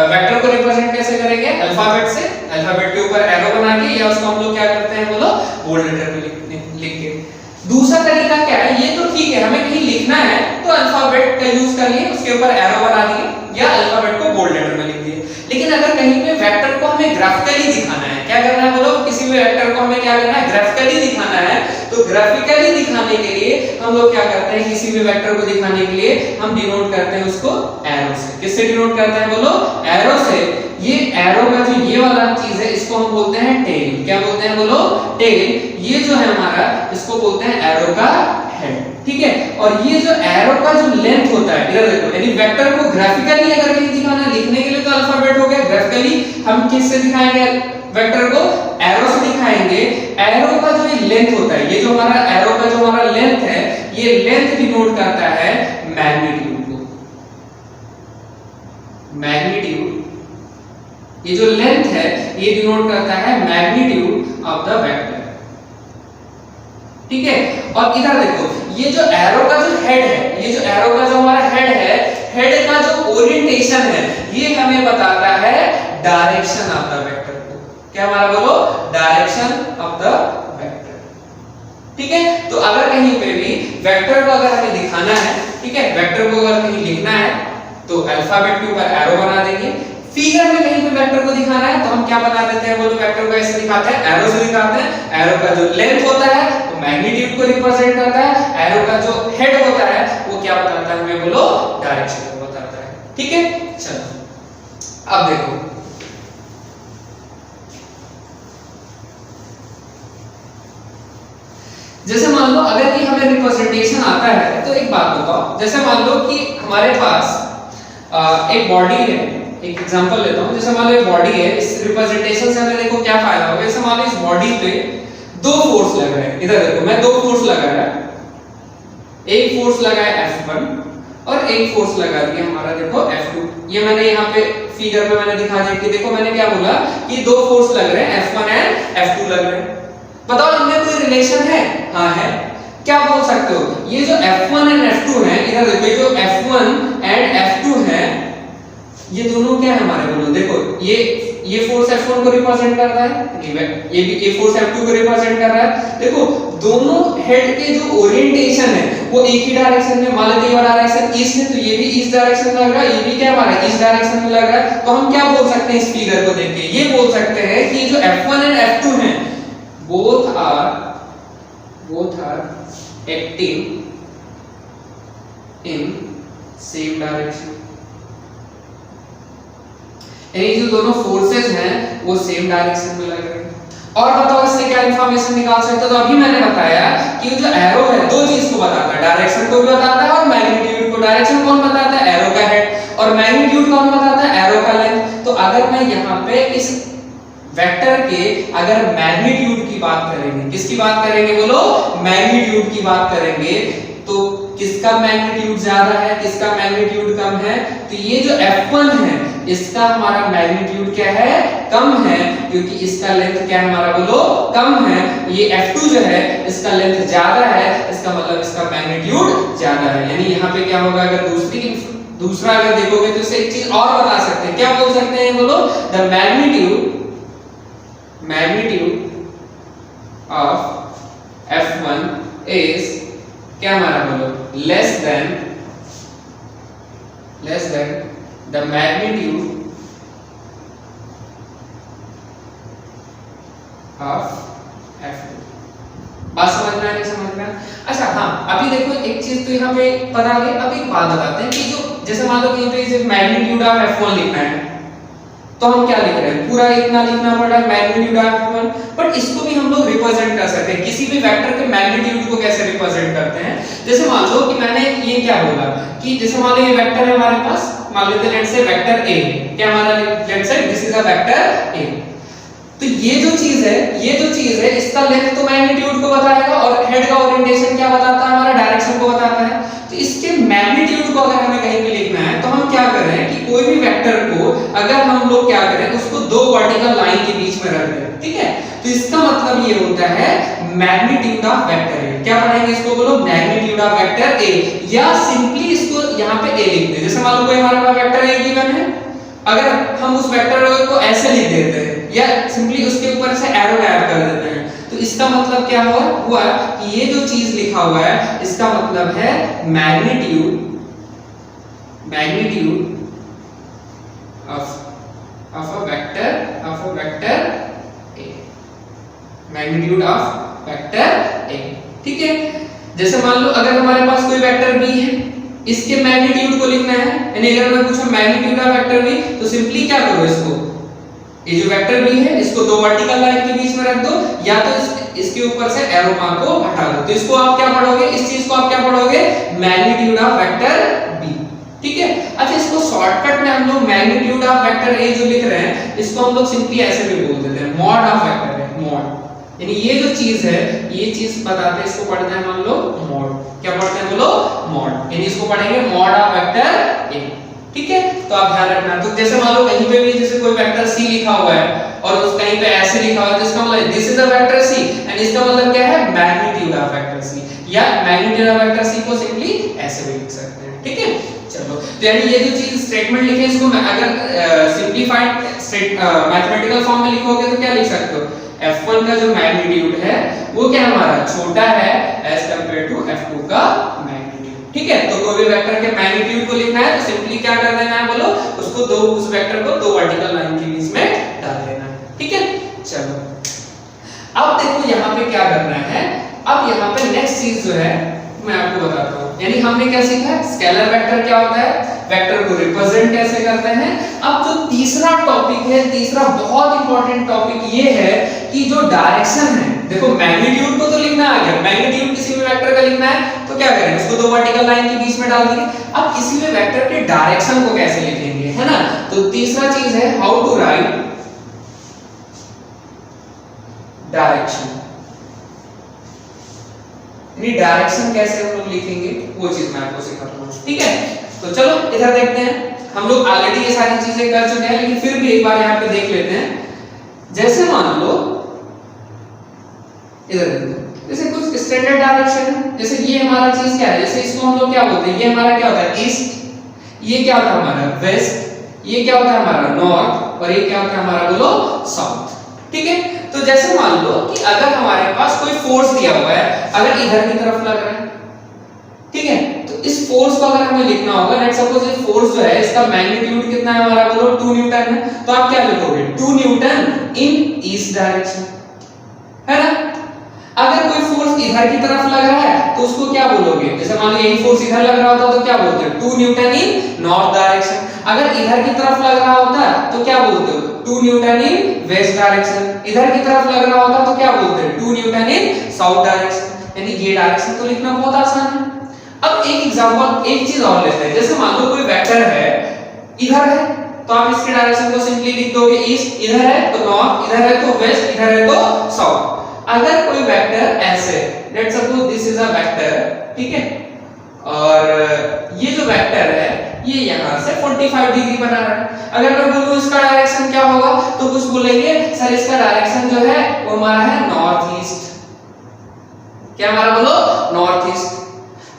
वेक्टर को रिप्रेजेंट कैसे करेंगे, अल्फाबेट से, अल्फाबेट के ऊपर एरो बना के, या उसको हम लोग क्या करते हैं, बोलो, बोल्ड लेटर में लिख के। दूसरा तरीका क्या है, ये तो ठीक है, हमें कहीं लिखना है तो अल्फाबेट का यूज कर लिए, उसके ऊपर एरो बना दिए या अल्फाबेट को बोल्ड लेटर में लिख दिए। लेकिन अगर कहीं पे वेक्टर को हमें ग्राफिकली दिखाना है, क्या करना है, बोलो, किसी भी वेक्टर को हमें क्या करना है, ग्राफिकली दिखाना है, तो ग्राफिकली दिखाने के लिए हम लोग क्या करते हैं, किसी भी वेक्टर को दिखाने के लिए हम डिनोट करते हैं उसको एरो से। किससे डिनोट करते हैं, बोलो, एरो से। ये एरो का जो ये वाला चीज है इसको हम बोलते हैं टेल। क्या बोलते हैं, बोलो, टेल। ये जो है हमारा, इसको बोलते हैं एरो का हेड, ठीक है। और ये जो एरो का जो लेंथ होता है, इधर देखो, यानी वेक्टर को ग्राफिकली अगर कहीं दिखाना है, लिखने के लिए तो अल्फाबेट हो गया, ग्राफिकली हम किससे दिखाएंगे वेक्टर को, एरो से दिखाएंगे। एरो का जो ये लेंथ होता है, ये जो हमारा एरो का जो हमारा लेंथ है, ये लेंथ डिनोट करता है मैग्नीट्यूड को। मैग्नीट्यूड, ये जो लेंथ है ये डिनोट करता है मैग्नीट्यूड ऑफ द वेक्टर, ठीक है। और इधर देखो, ये जो एरो का जो हेड है, ये जो एरो का जो हमारा हेड है, हेड का जो ओरिएंटेशन है, ये हमें बताता है डायरेक्शन ऑफ द वेक्टर को। क्या हमारा, बोलो, डायरेक्शन ऑफ द वेक्टर, ठीक है। तो अगर कहीं पे भी वेक्टर को अगर हमें दिखाना है, ठीक है, वेक्टर को अगर कहीं लिखना है तो अल्फाबेट के ऊपर एरो बना देंगे, फिगर में कहीं पे वेक्टर को दिखाना है तो हम क्या बना देते हैं, बोलो वेक्टर को ऐसे दिखाते हैं, एरो से दिखाते हैं। एरो का जो लेंथ होता है वो मैग्नीट्यूड को रिप्रेजेंट करता है, एरो का जो हेड होता है वो क्या बताता है हमें, बोलो डायरेक्शन को बताता है। ठीक है, चलो अब देखो जैसे मान लो अगर ये हमें रिप्रेजेंटेशन आता है तो एक बात बताओ, जैसे मान लो कि हमारे पास एक बॉडी है, एक एग्जांपल लेता हूं, जैसे मान लो एक बॉडी है, इस रिप्रेजेंटेशन से हमें देखो क्या फायदा होगा। जैसे मान लो इस बॉडी पे दो फोर्स लग रहे हैं, इधर देखो मैं दो फोर्स लगा रहा है, एक फोर्स लगा है F1 और एक फोर्स लगा दिया हमारा देखो F2। ये मैंने यहाँ पे फिगर में मैंने दिखा दिया कि देखो मैंने क्या बोला कि दो फोर्स लग रहे हैं, F1 एंड F2 लग रहे हैं। बताओ इनमें कोई रिलेशन है? हाँ है। क्या बोल सकते हो, ये जो F1 एंड F2 है, इधर देखो ये जो F1 एंड F2 है, ये दोनों क्या है हमारे, बोलो देखो ये फोर्स F1 को रिप्रेजेंट कर रहा है, ये भी ये फोर्स F2 को रिप्रेजेंट कर रहा है। देखो दोनों हेड के जो ओरिएंटेशन है वो एक ही डायरेक्शन में, मान लेते हैं ये डायरेक्शन ईस्ट है तो ये भी ईस्ट डायरेक्शन में लग रहा है, ये भी क्या हमारा ईस्ट डायरेक्शन में लग रहा है। तो हम क्या बोल सकते हैं इस फिगर को देख के, ये बोल सकते हैं कि जो F1 एंड F2 हैं both are acting in same direction, यानी जो दोनों फोर्सेस हैं वो सेम डायरेक्शन में लग रहे हैं। और बताओ इससे क्या इंफॉर्मेशन निकाल सकते हो, तो अभी मैंने बताया कि जो एरो है दो चीज को बताता है, डायरेक्शन को भी बताता है और मैग्नीट्यूड को। डायरेक्शन कौन बताता है, एरो का हेड, और मैग्नीट्यूड कौन बताता है, एरो का लेंथ। तो अगर मैं यहाँ पे इस वेक्टर के अगर मैग्नीट्यूड की बात करेंगे, किसकी बात करेंगे, बोलो मैग्नीट्यूड की बात करेंगे, तो किसका मैग्नीट्यूड ज्यादा है, किसका मैग्नीट्यूड कम है, तो ये जो F1 है इसका हमारा मैग्नीट्यूड क्या है, कम है, क्योंकि इसका लेंथ क्या है हमारा, बोलो कम है। ये F2 जो है इसका लेंथ ज्यादा है, इसका मतलब इसका मैग्नीट्यूड ज्यादा है। यानी यहाँ पे क्या होगा, अगर दूसरा अगर देखोगे तो इससे एक चीज और बता सकते हैं, क्या बोल सकते हैं, बोलो the magnitude of F1 is क्या हमारा, बोलो less than the magnitude of F2। बात समझ में आ रही है, समझ में? अच्छा हाँ, अभी देखो एक चीज तो यहाँ पे पता गई। अब एक बात बताते हैं कि जो जैसे मान लो कहीं पे सिर्फ मैग्नीट्यूड ऑफ F1 लिखना है तो हम क्या लिख रहे हैं, पूरा इतना लिखना पड़ रहा है मैग्नीट्यूड ऑफ F1, बट इसको भी हम लोग रिप्रेजेंट कर सकते हैं। किसी भी वेक्टर के मैग्नीट्यूड को कैसे रिप्रेजेंट करते हैं, जैसे मान लो कि मैंने ये क्या बोला कि जैसे मान लो ये वेक्टर है हमारे पास, मान लेते हैं लेट्स से वेक्टर A, क्या हमारा let's say this is a vector A। तो ये जो चीज है इसका लेंथ तो मैग्नीट्यूड को बताएगा और हेड का ओरिएंटेशन क्या बताता है, हमारा डायरेक्शन को बताता है। तो इसके मैग्नीट्यूड को अगर हमें कहीं पे लिखना है तो हम क्या कर रहे हैं कि कोई भी वेक्टर को अगर हम लोग क्या करें, उसको दो वर्टिकल लाइन के बीच में रख दें, ठीक है। तो इसका मतलब ये होता है मैग्नीट्यूड ऑफ वेक्टर A। क्या पढ़ेंगे इसको, बोलो मैग्नीट्यूड ऑफ वेक्टर A, या सिंपली इसको यहाँ पे A लिख दे। जैसे मान लो कोई हमारे पास वेक्टर A गिवन है, अगर हम उस वेक्टर को ऐसे लिख देते हैं या सिंपली उसके ऊपर से एरो ऐड कर देते हैं, तो इसका मतलब क्या हुआ कि ये जो चीज लिखा हुआ है इसका मतलब है magnitude of a vector A, magnitude of vector A, ठीक है। जैसे मान लो अगर हमारे पास कोई वेक्टर B है, इसके मैग्नीट्यूड को लिखना है, यानी अगर मैं पूछूं मैग्नीट्यूड ऑफ वेक्टर B, तो सिंपली क्या करो, इसको ये जो वेक्टर B है इसको दो वर्टिकल लाइन के बीच में रख दो, या तो इसके ऊपर से एरो मार्क को हटा दो। तो इसको आप क्या पढ़ोगे, इस चीज को आप क्या पढ़ोगे, मैग्नीट्यूड ऑफ वेक्टर B, ठीक है। अच्छा इसको शॉर्टकट में हम लोग मैग्नीट्यूड ऑफ वेक्टर A जो लिख रहे हैं इसको हम लोग सिंपली ऐसे भी बोल देते हैं mod of vector A, mod, यानी ये जो चीज है ये चीज बताते हैं, इसको पढ़ते हैं हम लोग मॉड। क्या पढ़ते हैं, बोलो मॉड, यानी इसको पढ़ेंगे मॉड ऑफ वेक्टर A, ठीक है। तो आप ध्यान रखना। तो जैसे मान लो कहीं पे भी जैसे कोई वेक्टर C लिखा हुआ है और उस कहीं पे ऐसे लिखा हुआ है, तो इसका मतलब this is a vector C, and इसका मतलब क्या है, मैग्नीट्यूड ऑफ वेक्टर C, या मैग्नीट्यूड ऑफ वेक्टर C को सिंपली ऐसे भी लिख सकते हैं, ठीक है। चलो तो यानी ये जो चीज स्टेटमेंट लिखे इसको मैं अगर सिंपलीफाइड मैथमेटिकल फॉर्म में लिखोगे तो क्या लिख सकते हो, F1 का जो मैग्नीट्यूड है वो क्या हमारा छोटा है एज कंपेयर टू F2 का मैग्नीट्यूड, ठीक है, तो कोई भी वेक्टर के मैग्नीट्यूड को लिखना है तो सिंपली क्या कर देना है बोलो, उसको उस वेक्टर को दो वर्टिकल लाइन के बीच में डाल देना है। ठीक है, चलो अब देखो यहाँ पे क्या करना है। अब यहाँ पे नेक्स्ट चीज जो है मैं आपको बताता हूँ, यानी हमने क्या सीखा है, स्केलर वेक्टर क्या होता है, वेक्टर को रिप्रेजेंट कैसे करते हैं। अब जो तीसरा टॉपिक है, तीसरा बहुत इंपॉर्टेंट टॉपिक ये है कि जो डायरेक्शन है, देखो मैग्नीट्यूड को तो लिखना आ गया, मैग्नीट्यूड किसी भी वेक्टर का लिखना है तो क्या करेंगे, उसको दो वर्टिकल लाइन के बीच में डाल देंगे। अब किसी भी वेक्टर के डायरेक्शन को कैसे लिखेंगे, है ना, तो तीसरा चीज है हाउ टू राइट डायरेक्शन, यानी डायरेक्शन कैसे हम लोग लिखेंगे वो चीज मैं आपको सिखाता हूँ। ठीक है, तो चलो इधर देखते हैं। हम लोग ऑलरेडी ये सारी चीजें कर चुके हैं, लेकिन फिर भी एक बार यहाँ पे देख लेते हैं। जैसे मान लो इधर देखो, जैसे कुछ स्टैंडर्ड डायरेक्शन है, जैसे ये हमारा चीज क्या है, जैसे इसको हम लोग क्या बोलते हैं, ये हमारा क्या होता है ईस्ट, ये क्या होता है हमारा वेस्ट, ये क्या होता है हमारा नॉर्थ, और ये क्या होता है हमारा बोलो साउथ। ठीक है, तो जैसे मान लो कि अगर हमारे पास कोई फोर्स दिया हुआ है, अगर इधर की तरफ लग रहा है, ठीक है, तो इस फोर्स को अगर हमें लिखना होगा, लेट्स सपोज ये फोर्स जो है इसका मैग्नीट्यूड कितना है हमारा बोलो 2 न्यूटन है, तो आप क्या लिखोगे 2 न्यूटन इन ईस्ट डायरेक्शन, है ना। अगर कोई फोर्स इधर की तरफ लग रहा है तो उसको क्या बोलोगे, जैसे मान लो यही फोर्स इधर लग रहा होता तो क्या बोलते हैं 2 न्यूटन इन नॉर्थ डायरेक्शन। अगर इधर की तरफ लग रहा होता तो क्या बोलते हो 2 न्यूटन इन वेस्ट डायरेक्शन। इधर की तरफ लग रहा होता तो क्या बोलते हैं 2 न्यूटन इन साउथ डायरेक्शन। यानी ये डायरेक्शन तो लिखना बहुत आसान है। अब एक एग्जांपल, एक चीज और लेते हैं। जैसे मान लो कोई वेक्टर है, इधर है तो आप इसके डायरेक्शन को सिंपली लिख दोगे ईस्ट, इधर है तो नॉर्थ, इधर है तो वेस्ट, इधर है तो साउथ। अगर कोई वेक्टर ऐसे, let's suppose this is a vector, ठीक है, और ये जो वेक्टर है ये यहां से 45 डिग्री बना रहा है। अगर मैं बोलूं इसका डायरेक्शन क्या होगा तो कुछ बोलेंगे सर इसका डायरेक्शन जो है वो हमारा है नॉर्थ ईस्ट। क्या हमारा बोलो नॉर्थ ईस्ट।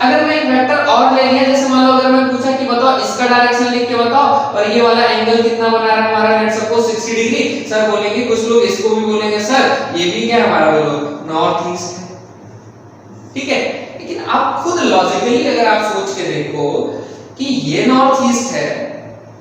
अगर मैं एक वेक्टर और ले लिया, जैसे मान लो अगर मैं पूछा कि बताओ इसका डायरेक्शन लिख के बताओ और ये वाला एंगल कितना बना रहा है हमारा, लेट्स सपोज 60 डिग्री, सर बोलेंगे कुछ लोग इसको भी बोलेंगे सर ये भी क्या हमारा बोलो नॉर्थ ईस्ट है। ठीक है, लेकिन आप खुद लॉजिकली अगर आप सोच के देखो कि ये नॉर्थ ईस्ट है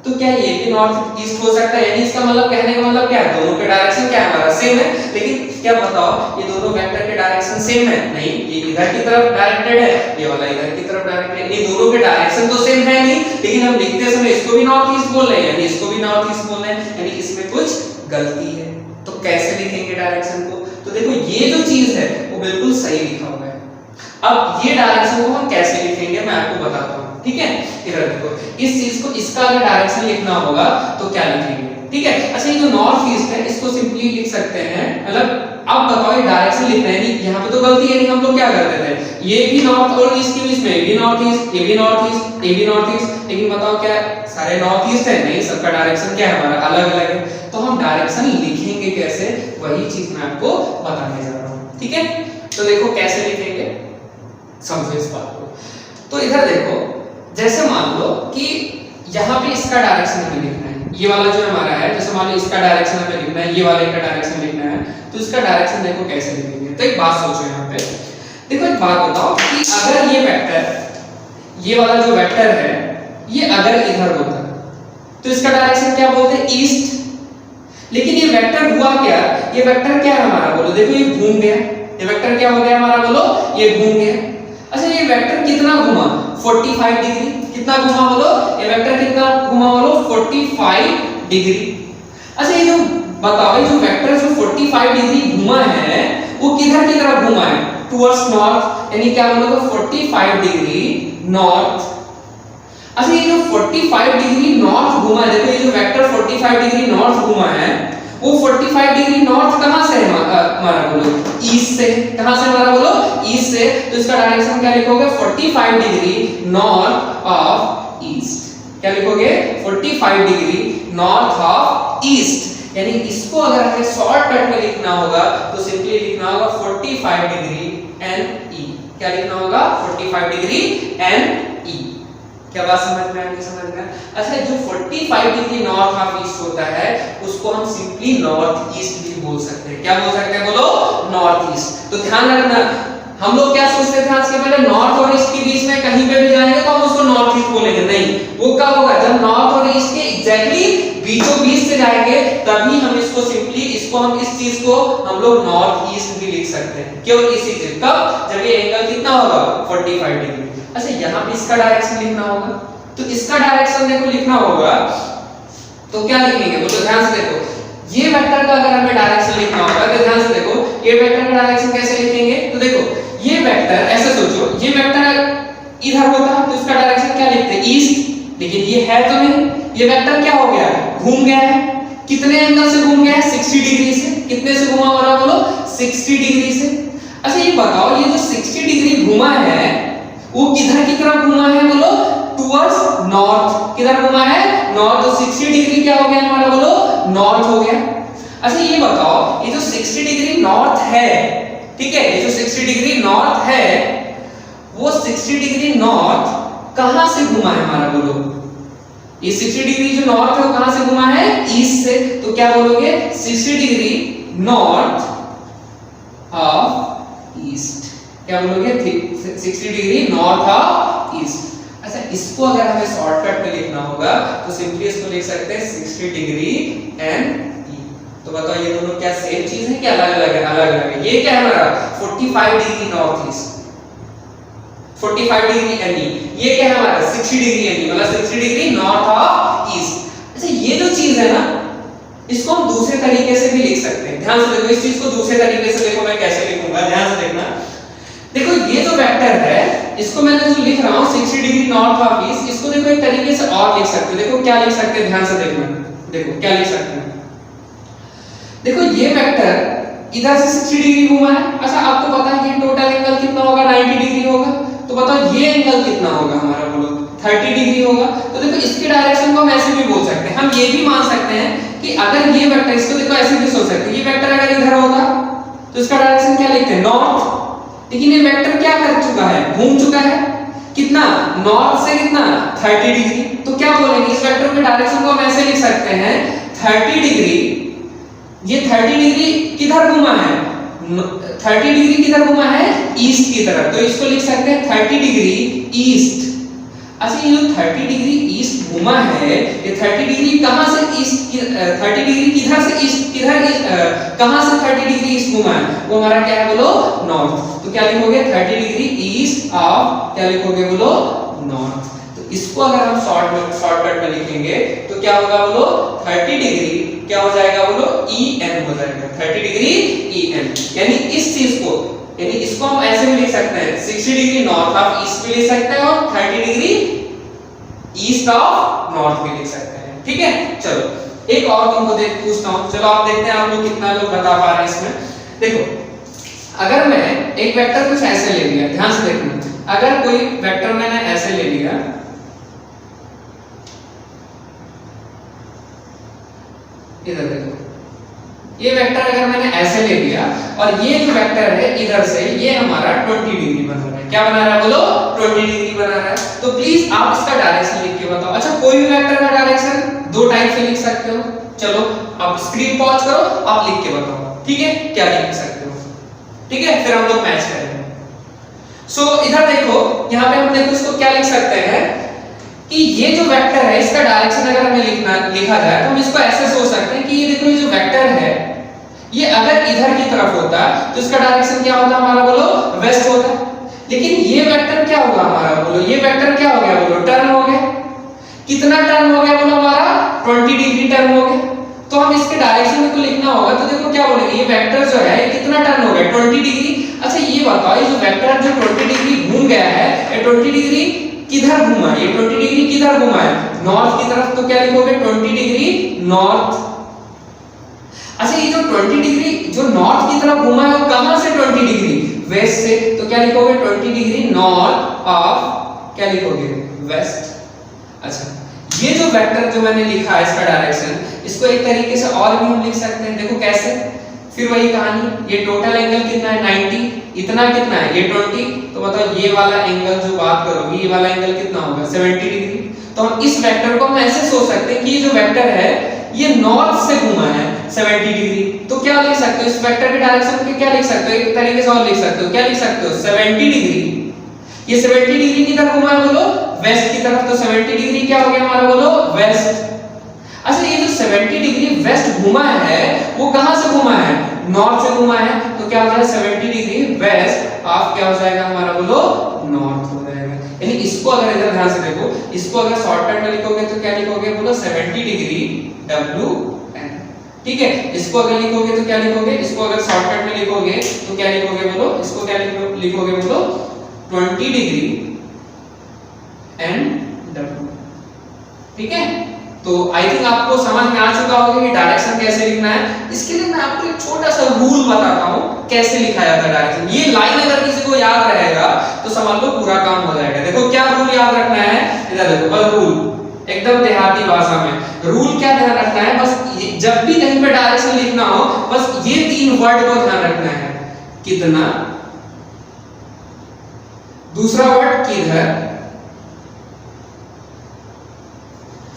तो क्या ये भी नॉर्थ ईस्ट हो सकता है, यानी इसका मतलब कहने का मतलब क्या है दोनों के डायरेक्शन क्या है हमारा सेम है। लेकिन क्या बताओ ये दोनों वेक्टर के डायरेक्शन सेम है? नहीं, ये इधर की तरफ डायरेक्टेड है, ये वाला इधर की तरफ डायरेक्टेड है। ये दोनों के डायरेक्शन तो सेम है नहीं, लेकिन हम लिखते समय इसको भी नॉर्थ ईस्ट बोल रहे हैं यानी इसको भी नॉर्थ ईस्ट बोल रहे हैं, यानी इसमें कुछ गलती है। तो कैसे लिखेंगे डायरेक्शन को? तो देखो ये जो चीज है वो बिल्कुल सही लिखा हुआ है। अब ये डायरेक्शन को हम कैसे लिखेंगे मैं आपको बताता हूँ। ठीक है, इधर देखो इस चीज को, इसका अगर डायरेक्शन लिखना होगा तो क्या लिखेंगे? ठीक है, अच्छा ये जो नॉर्थ ईस्ट है इसको सिंपली लिख सकते हैं, मतलब अब बताओ ये डायरेक्शन लिखना है, नहीं यहाँ पे तो गलती है, नहीं हम लोग क्या कर देते हैं ये भी नॉर्थ और ईस्ट के बीच में, ये भी नॉर्थ ईस्ट, ये भी नॉर्थ ईस्ट, ये भी नॉर्थ ईस्ट, लेकिन बताओ क्या सारे नॉर्थ ईस्ट है? नहीं, सबका डायरेक्शन क्या है हमारा अलग अलग है। तो हम डायरेक्शन लिखेंगे कैसे, वही चीज मैं आपको बताने जा रहा हूँ। ठीक है, तो देखो कैसे लिखेंगे, समझो इस बात को। तो इधर देखो, जैसे मान लो कि यहाँ पे इसका डायरेक्शन हमें लिखना है, ये वाला जो हमारा है, जैसे मान लो इसका डायरेक्शन हमें लिखना है, ये वाले का डायरेक्शन लिखना है, तो इसका डायरेक्शन देखो कैसे लिखेंगे। तो एक बात सोचो यहाँ पे, देखो एक बात बताओ कि अगर ये वेक्टर, ये वाला जो वेक्टर है ये अगर इधर होता तो इसका डायरेक्शन क्या बोलते हैं ईस्ट। लेकिन ये वेक्टर हुआ क्या, ये वेक्टर क्या है हमारा बोलो, देखो ये घूम गया, ये वेक्टर क्या हो गया हमारा बोलो, ये घूम गया। अच्छा ये वेक्टर कितना घुमा 45 डिग्री, कितना घुमा बोलो, ये वेक्टर कितना घुमा बोलो 45 डिग्री। अच्छा ये जो बताओ ये जो वेक्टर जो 45 डिग्री घुमा है वो किधर की तरफ घुमा है, टुवर्ड्स नॉर्थ, यानी क्या बोलोगे 45 डिग्री नॉर्थ। अच्छा ये जो 45 डिग्री नॉर्थ घुमा है, देखो ये जो वेक्टर 45 डिग्री नॉर्थ घुमा है वो 45 डिग्री नॉर्थ कहां से है हमारा बोलो, ईस्ट से। कहां से हमारा बोलो, ईस्ट से। तो इसका डायरेक्शन क्या लिखोगे 45 डिग्री नॉर्थ ऑफ ईस्ट। क्या लिखोगे 45 डिग्री नॉर्थ ऑफ ईस्ट। यानी इसको अगर हमें शॉर्टकट में लिखना होगा तो सिंपली लिखना होगा 45 डिग्री एन ई। क्या लिखना होगा 45 डिग्री एन ई। क्या बात समझ में आ गई? समझ में? अच्छा जो 45 डिग्री नॉर्थ ऑफ ईस्ट होता है उसको हम सिंपली नॉर्थ ईस्ट भी बोल सकते हैं। क्या बोल सकते हैं बोलो, नॉर्थ ईस्ट। तो ध्यान रखना, हम लोग क्या सोचते थे आज के पहले नॉर्थ और ईस्ट के बीच में में कहीं पे भी जाएंगे तो हम उसको नॉर्थ ईस्ट बोलेंगे, नहीं, वो कब होगा जब नॉर्थ और ईस्ट के एग्जैक्टली बीचों बीच से जाएंगे, तभी हम इसको सिंपली हम इस चीज को हम लोग नॉर्थ ईस्ट भी लिख सकते हैं, केवल इसी चीज कब, जब ये एंगल कितना होगा 45 डिग्री। अच्छा यहाँ पे इसका डायरेक्शन लिखना होगा, तो इसका डायरेक्शन देखो लिखना होगा, तो क्या लिखेंगे बोलो, ध्यान से देखो, ये वेक्टर का अगर हमें डायरेक्शन लिखना होगा तो ध्यान से देखो, ये वेक्टर का डायरेक्शन कैसे लिखेंगे, तो देखो ये वेक्टर ऐसे सोचो, ये वेक्टर इधर होता तो इसका डायरेक्शन क्या लिखते हैं ईस्ट, लेकिन ये है तो नहीं, ये वेक्टर क्या हो गया, घूम गया है, कितने एंगल से घूम गया है 60 डिग्री से, कितने से घुमा हो रहा है बोलो 60 डिग्री से। अच्छा ये बताओ ये जो 60 डिग्री घुमा है वो किधर की तरफ घुमा है बोलो, टुवर्ड्स नॉर्थ, किधर घुमा है नॉर्थ, तो 60 डिग्री क्या हो गया हमारा बोलो नॉर्थ हो गया। अच्छा ये बताओ ये जो 60 डिग्री नॉर्थ है, ठीक है, ये जो 60 डिग्री नॉर्थ है वो 60 डिग्री नॉर्थ कहां से घुमा है हमारा बोलो, ये 60 डिग्री जो नॉर्थ है वो कहां से घुमा है ईस्ट से, तो क्या बोलोगे 60 डिग्री नॉर्थ ऑफ ईस्ट, क्या बोलोगे 60 डिग्री नॉर्थ ऑफ ईस्ट। अच्छा इसको अगर हमें शॉर्टकट में लिखना होगा तो सिंपली इसको लिख सकते हैं 60 डिग्री एंड ई। तो बताओ ये दोनों क्या सेम चीज है क्या अलग अलग है, अलग अलग है। ये क्या है हमारा 45 degree north east, 45 degree N E, ये क्या है हमारा 60 डिग्री एन ई, मतलब 60 डिग्री नॉर्थ ऑफ ईस्ट। अच्छा ये जो चीज है ना इसको हम दूसरे तरीके से भी लिख सकते हैं, ध्यान से देखो इस चीज को दूसरे तरीके से देखो मैं कैसे लिखूंगा, ध्यान से देखना। देखो ये जो वेक्टर है इसको मैंने जो लिख रहा हूं 60 डिग्री नॉर्थ ऑफ ईस्ट, इसको देखो एक तरीके से और लिख सकते हो, देखो क्या लिख सकते हैं, ध्यान से देखना, देखो क्या लिख सकते हैं। देखो ये वेक्टर इधर से 60 डिग्री घुमा है, अच्छा आपको पता है ये टोटल एंगल कितना होगा 90 डिग्री होगा, तो बताओ ये एंगल कितना होगा हमारा बोलो 30 डिग्री होगा। तो देखो इसके डायरेक्शन को हम ऐसे भी बोल सकते हैं, हम ये भी मान सकते हैं कि अगर ये वेक्टर, इसको देखो ऐसे भी सोच सकते हैं, ये वेक्टर अगर इधर होगा तो इसका डायरेक्शन क्या लिखते हैं नॉर्थ, लेकिन ये वेक्टर क्या कर चुका है घूम चुका है कितना नॉर्थ से कितना 30 डिग्री, तो क्या बोलेंगे इस वेक्टर के डायरेक्शन को हम ऐसे लिख सकते हैं 30 डिग्री, ये 30 डिग्री किधर घुमा है 30 डिग्री किधर घुमा है ईस्ट की तरफ, तो इसको लिख सकते हैं 30 डिग्री ईस्ट। अच्छा ये जो 30 डिग्री ईस्ट घुमा है, ये 30 डिग्री कहां से ईस्ट, 30 डिग्री किधर से ईस्ट, किधर कहां से 30 डिग्री ईस्ट घुमा है, वो हमारा क्या है बोलो नॉर्थ, तो क्या लिखोगे 30 डिग्री ईस्ट ऑफ, क्या लिखोगे बोलो नॉर्थ। तो इसको अगर हम शॉर्टकट में लिखेंगे तो क्या होगा बोलो 30 डिग्री क्या हो जाएगा बोलो ई एन हो जाएगा, 30 डिग्री ई एन, यानी इस चीज को, यानी इसको हम ऐसे भी लिख सकते हैं 60 डिग्री नॉर्थ ऑफ ईस्ट भी लिख सकते हैं और 30 डिग्री ईस्ट ऑफ नॉर्थ भी लिख सकते हैं, ठीक है। चलो एक और तुमको पूछता हूं, चलो आप देखते हैं आप लोग कितना लोग बता पा रहे हैं इसमें। देखो अगर मैं एक वेक्टर कुछ ऐसे ले लिया, ध्यान से देखना, अगर कोई वेक्टर मैंने ऐसे ले लिया, इधर देखो ये वेक्टर अगर मैंने ऐसे ले लिया और ये जो वेक्टर है इधर से ये हमारा 20 डिग्री बना रहा है, क्या बना रहा है बोलो 20 डिग्री बना रहा है, तो प्लीज आप इसका डायरेक्शन लिख के बताओ। अच्छा कोई भी वेक्टर का डायरेक्शन दो टाइप से लिख सकते हो, चलो आप स्क्रीन पॉज करो आप लिख के बताओ, ठीक है क्या लिख सकते हो, ठीक है, फिर हम लोग मैच करेंगे। सो इधर देखो यहाँ पे हम देखो इसको क्या लिख सकते हैं कि ये जो वेक्टर है इसका डायरेक्शन अगर हमें लिखा जाए तो हम इसको ऐसे सोच सकते हैं कि ये देखो ये जो वेक्टर है ये अगर इधर की तरफ होता तो इसका डायरेक्शन क्या होता हमारा बोलो वेस्ट होता, लेकिन ये वेक्टर क्या होगा हमारा बोलो, ये वेक्टर क्या हो गया बोलो टर्न हो गया, कितना टर्न हो गया बोलो हमारा 20 डिग्री टर्न हो गया, तो हम इसके डायरेक्शन को लिखना होगा तो देखो क्या बोलेंगे ये वेक्टर जो है कितना टर्न हो गया 20 डिग्री। अच्छा ये बताओ ये जो वेक्टर जो 20 डिग्री घूम गया है ये 20 डिग्री किधर घुमा है, ये 20 डिग्री किधर घुमा है नॉर्थ की तरफ, तो क्या लिखोगे 20 डिग्री नॉर्थ। अच्छा ये जो 20 डिग्री जो नॉर्थ की तरफ घुमा है वो कहां से 20 डिग्री वेस्ट से, तो क्या लिखोगे 20 डिग्री नॉर्थ ऑफ, क्या लिखोगे वेस्ट। अच्छा ये जो वेक्टर जो मैंने लिखा है इसका डायरेक्शन, इसको एक तरीके से और भी हम लिख सकते हैं, देखो कैसे, फिर वही कहानी, ये टोटल एंगल कितना है 90, इतना कितना है ये 20, तो बताओ ये वाला एंगल जो बात करोगे ये वाला एंगल कितना होगा 70 डिग्री। तो हम इस वेक्टर को हम ऐसे सोच सकते हैं कि ये जो वेक्टर है ये नॉर्थ से घुमा है 70 डिग्री, तो क्या लिख सकते हो इस वेक्टर के डायरेक्शन के क्या लिख सकते हो, एक तरीके से और लिख सकते हो, क्या लिख सकते हो 70 डिग्री, ये 70 डिग्री की तरफ घुमा है बोलो वेस्ट की तरफ, तो 70 डिग्री क्या हो गया हमारा बोलो वेस्ट। अच्छा ये जो 70 डिग्री वेस्ट घुमा है वो कहां से घुमा है, नॉर्थ से घुमा है, तो क्या हो जाएगा 70 डिग्री वेस्ट ऑफ क्या हो जाएगा हमारा बोलो नॉर्थ हो जाएगा। यानी इसको अगर इधर ध्यान से देखो, इसको अगर शॉर्टकट में लिखोगे तो क्या लिखोगे बोलो 70 डिग्री WN, ठीक है। इसको अगर लिखोगे तो क्या लिखोगे, इसको अगर शॉर्टकट में लिखोगे तो क्या लिखोगे बोलो, इसको क्या लिखोगे बोलो 20 डिग्री NW, ठीक है। तो आई थिंक आपको समझ में आ चुका होगा कि डायरेक्शन कैसे लिखना है। इसके लिए मैं आपको एक छोटा सा रूल बताता हूं कैसे लिखा जाता है डायरेक्शन। ये लाइन अगर किसी को याद रहेगा तो समझ लो पूरा काम हो जाएगा। देखो क्या रूल याद रखना है, इधर देखो बस रूल एकदम देहाती भाषा में रूल क्या ध्यान रखना है, बस जब भी कहीं पे डायरेक्शन लिखना हो बस ये 3 वर्ड को ध्यान रखना है, कितना, दूसरा वर्ड किधर,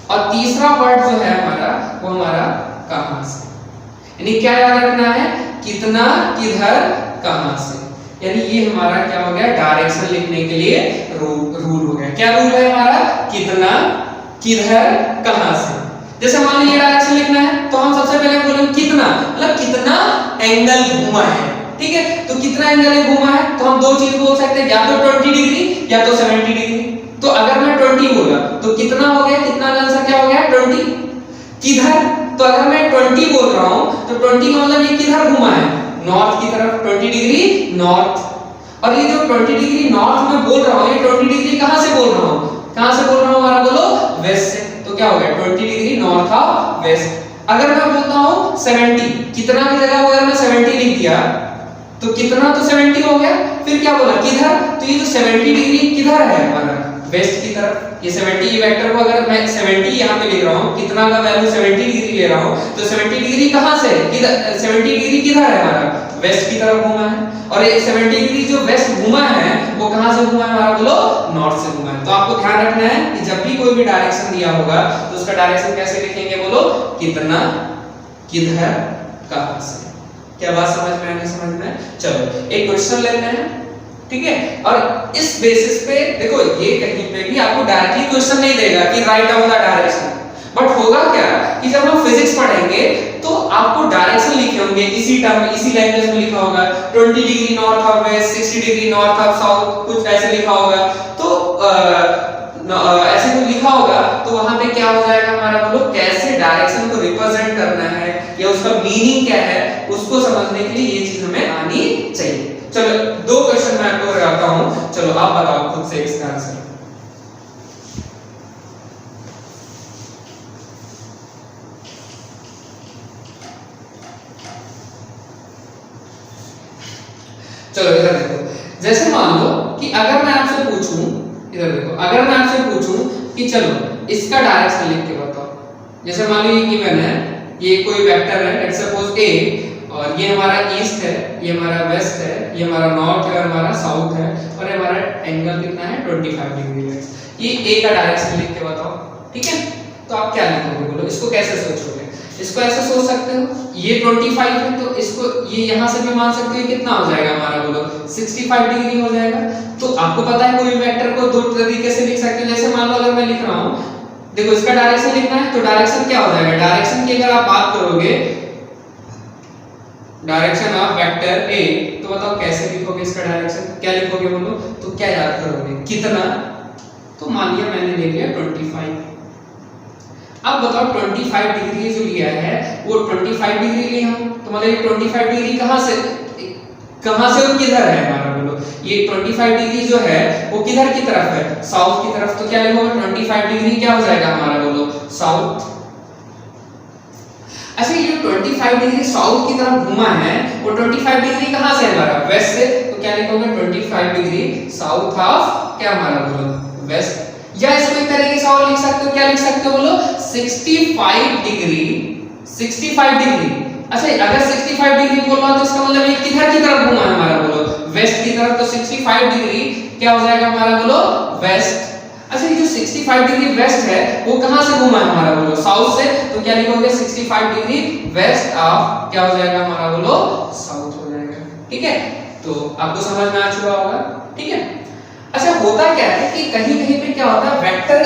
और तीसरा वर्ड जो है हमारा वो हमारा कहां से। यानी क्या याद रखना है, कितना, किधर, कहां से। यानी ये हमारा क्या हो गया डायरेक्शन लिखने के लिए रूल हो गया। क्या रूल है हमारा, कितना, किधर, कहां से। जैसे मान लीजिए डायरेक्शन लिखना है तो हम सबसे पहले बोलेंगे कितना, मतलब कितना एंगल घुमा है, ठीक है। तो कितना एंगल घुमा है तो हम दो चीज बोल सकते हैं, या तो 20 डिग्री या तो 70 डिग्री। तो अगर मैं 20 बोला तो कितना हो गया, कितना का आंसर क्या हो गया 20। किधर, तो अगर मैं 20 बोल रहा हूं तो 20 का मतलब ये किधर घुमा है, नॉर्थ की तरफ, 20 डिग्री नॉर्थ। और ये जो 20 डिग्री नॉर्थ में बोल रहा हूं, ये 20 डिग्री कहां से बोल रहा हूं, कहां से बोल रहा हूं हमारा बोलो वेस्ट से। तो क्या हो गया 20 डिग्री नॉर्थ ऑफ वेस्ट। अगर मैं बोलता हूं 70, कितना की जगह अगर मैं 70 लिख दिया तो कितना तो 70 हो गया, फिर क्या बोला किधर, तो ये जो 70 डिग्री किधर है हमारा वेस्ट की तरफ। ये 70 वेक्टर को अगर मैं 70 यहां पे लिख रहा हूं, कितना का वैल्यू 70 डिग्री ले रहा हूं, तो 70 डिग्री कहां से, किधर, 70 डिग्री किधर है हमारा वेस्ट की तरफ घुमा है। और ये 70 डिग्री जो वेस्ट घुमा है वो कहां से घुमा है हमारा बोलो नॉर्थ से घुमा है। तो आपको ध्यान रखना है कि जब भी कोई भी डायरेक्शन दिया होगा तो उसका डायरेक्शन कैसे लिखेंगे बोलो, कितना, किधर, कहां से। क्या बात समझ में आने, समझ में। चलो एक क्वेश्चन लेते हैं, ठीक है। और इस बेसिस पे देखो ये कहीं पे भी आपको डायरेक्टली क्वेश्चन नहीं देगा कि write down the direction, but होगा क्या कि जब हम फिजिक्स पढ़ेंगे तो आपको डायरेक्शन लिखे होंगे इसी टर्म में, इसी लैंग्वेज में लिखा होगा 20 degree north of west, 60 degree north of south, कुछ ऐसे लिखा होगा। तो ऐसे कुछ लिखा होगा तो वहां पे क्या हो जाएगा हमारा बोलो, कैसे डायरेक्शन को रिप्रेजेंट करना है या उसका मीनिंग क्या है उसको समझने के लिए ये चीज हमें आनी चाहिए। चलो 2 क्वेश्चन मैं आपको कराता हूं, चलो आप बताओ खुद से इसका आंसर। चलो इधर देखो, जैसे मान लो कि अगर मैं आपसे पूछूं, इधर देखो, अगर मैं आपसे पूछूं कि चलो इसका डायरेक्शन लिख के बताओ। जैसे मान लो ये गिवन है, ये कोई वेक्टर है, लेट्स सपोज A, और ये हमारा ईस्ट है, ये हमारा वेस्ट है, ये हमारा नॉर्थ है और हमारा साउथ है, और ये हमारा एंगल कितना है 25 डिग्री है। ये A का डायरेक्शन लिख के बताओ, ठीक है। तो आप क्या लिखोगे बोलो, इसको कैसे सोचोगे, इसको ऐसे सोच सकते हो, ये 25 है तो इसको ये यहां से भी मान सकते हो, कितना हो जाएगा हमारा बोलो 65 डिग्री हो जाएगा। तो आपको पता है कोई वेक्टर को 2 तरीके से लिख सकते हो। जैसे मान लो अगर मैं लिख रहा हूं, देखो इसका डायरेक्शन लिखना है तो डायरेक्शन क्या हो जाएगा, डायरेक्शन की अगर आप बात करोगे डायरेक्शन ऑफ वेक्टर A, तो बताओ कैसे लिखोगे इसका डायरेक्शन, क्या लिखोगे बोलो, तो क्या याद करोगे, कितना, तो मान लिया मैंने ले लिया 25। अब बताओ 25 डिग्री जो लिया है वो 25 डिग्री लिया हम, तो मतलब ये 25 डिग्री कहां से और किधर है हमारा बोलो, ये 25 डिग्री जो है वो किधर की तरफ है, साउथ की तरफ। तो क्या लिखोगे 25 डिग्री क्या हो जाएगा हमारा बोलो साउथ। अच्छा ये 25 डिग्री साउथ की तरफ घुमा है वो 25 डिग्री कहां से है हमारा वेस्ट से। तो क्या लिखोगे 25 डिग्री साउथ ऑफ क्या हमारा बोलो वेस्ट। या इसको एक तरीके से और लिख सकते हो, क्या लिख सकते हो बोलो 65 डिग्री 65 डिग्री। अच्छा अगर 65 डिग्री बोल रहा तो इसका मतलब ये किधर की तरफ घुमा है हमारा बोलो वेस्ट की तरफ। तो 65 डिग्री क्या हो जाएगा हमारा बोलो वेस्ट। अच्छा ये जो 65 डिग्री वेस्ट है वो कहां से घुमा है हमारा बोलो साउथ से। तो क्या लिखोगे 65 डिग्री वेस्ट ऑफ क्या हो जाएगा हमारा बोलो साउथ हो जाएगा। ठीक है तो आपको समझ में आ चुका होगा। ठीक है अच्छा होता क्या है कि कहीं कहीं पे क्या होता है, वेक्टर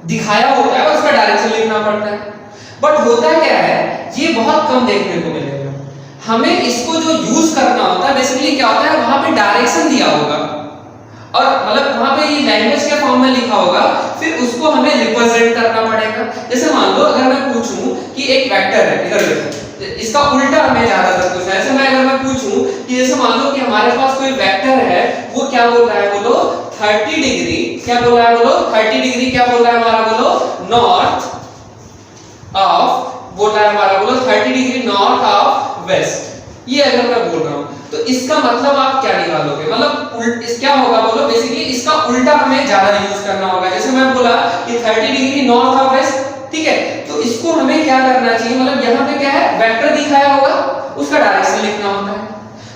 दिखाया होता है और उसका डायरेक्शन लिखना पड़ता है, बट होता क्या है ये बहुत कम देखने को मिलेगा। हमें इसको जो यूज करना होता है बेसिकली क्या होता है, वहां पे डायरेक्शन दिया होगा और मतलब वहां पे ये लैंग्वेज के फॉर्म में लिखा होगा, फिर उसको हमें रिप्रेजेंट करना पड़ेगा। जैसे मान लो अगर मैं पूछूं कि एक वेक्टर है, इधर देखो इसका उल्टा हमें ज्यादातर कुछ है। ऐसे मैं अगर मैं पूछूं कि जैसे मान लो कि हमारे पास कोई वेक्टर है, वो क्या बोल रहा है बोलो 30 डिग्री, क्या बोल रहा है बोलो 30 डिग्री, क्या बोल रहा है हमारा बोलो नॉर्थ ऑफ, बोल रहा है हमारा बोलो 30 डिग्री नॉर्थ ऑफ वेस्ट। ये अगर मैं बोल रहा हूं तो इसका मतलब आप क्या निकालोगे, मतलब इस क्या होगा बोलो, बेसिकली इसका उल्टा हमें ज्यादा यूज करना होगा। जैसे मैं बोला कि 30 डिग्री नॉर्थ ऑफ वेस्ट, ठीक है, तो इसको हमें क्या करना चाहिए, मतलब यहाँ पे क्या है वेक्टर दिखाया होगा, उसका डायरेक्शन लिखना होता है,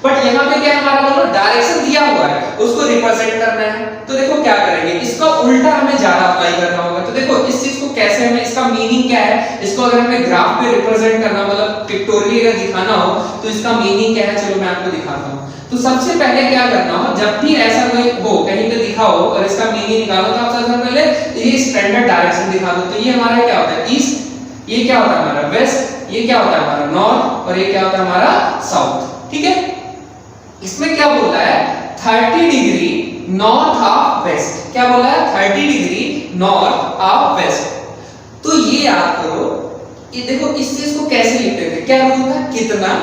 बट यहाँ पे क्या है हमारा बोलो डायरेक्शन दिया हुआ है, उसको रिप्रेजेंट करना है। तो देखो क्या करेंगे, इसका उल्टा हमें ज्यादा अप्लाई करना होगा। तो देखो इस चीज को कैसे हमें, इसका मीनिंग क्या है, इसको अगर हमें ग्राफ पे रिप्रेजेंट करना मतलब पिक्टोरियली अगर दिखाना हो तो इसका मीनिंग क्या है, चलो मैं आपको दिखाता हूं। तो सबसे पहले क्या करना हो, जब भी ऐसा कोई हो कहीं पे दिखा हो और इसका मीनिंग निकालो, तो आप सबसे पहले ये स्टैंडर्ड डायरेक्शन दिखा दो। तो ये हमारा क्या होता है ईस्ट, ये क्या होता है हमारा वेस्ट, ये क्या होता है हमारा नॉर्थ और ये क्या होता है हमारा साउथ, ठीक है। इसमें क्या बोला है 30 डिग्री नॉर्थ ऑफ वेस्ट, क्या बोला है 30 डिग्री नॉर्थ ऑफ वेस्ट। तो ये याद करो, ये देखो इस चीज को कैसे लिखते थे, क्या रूल था, कितना,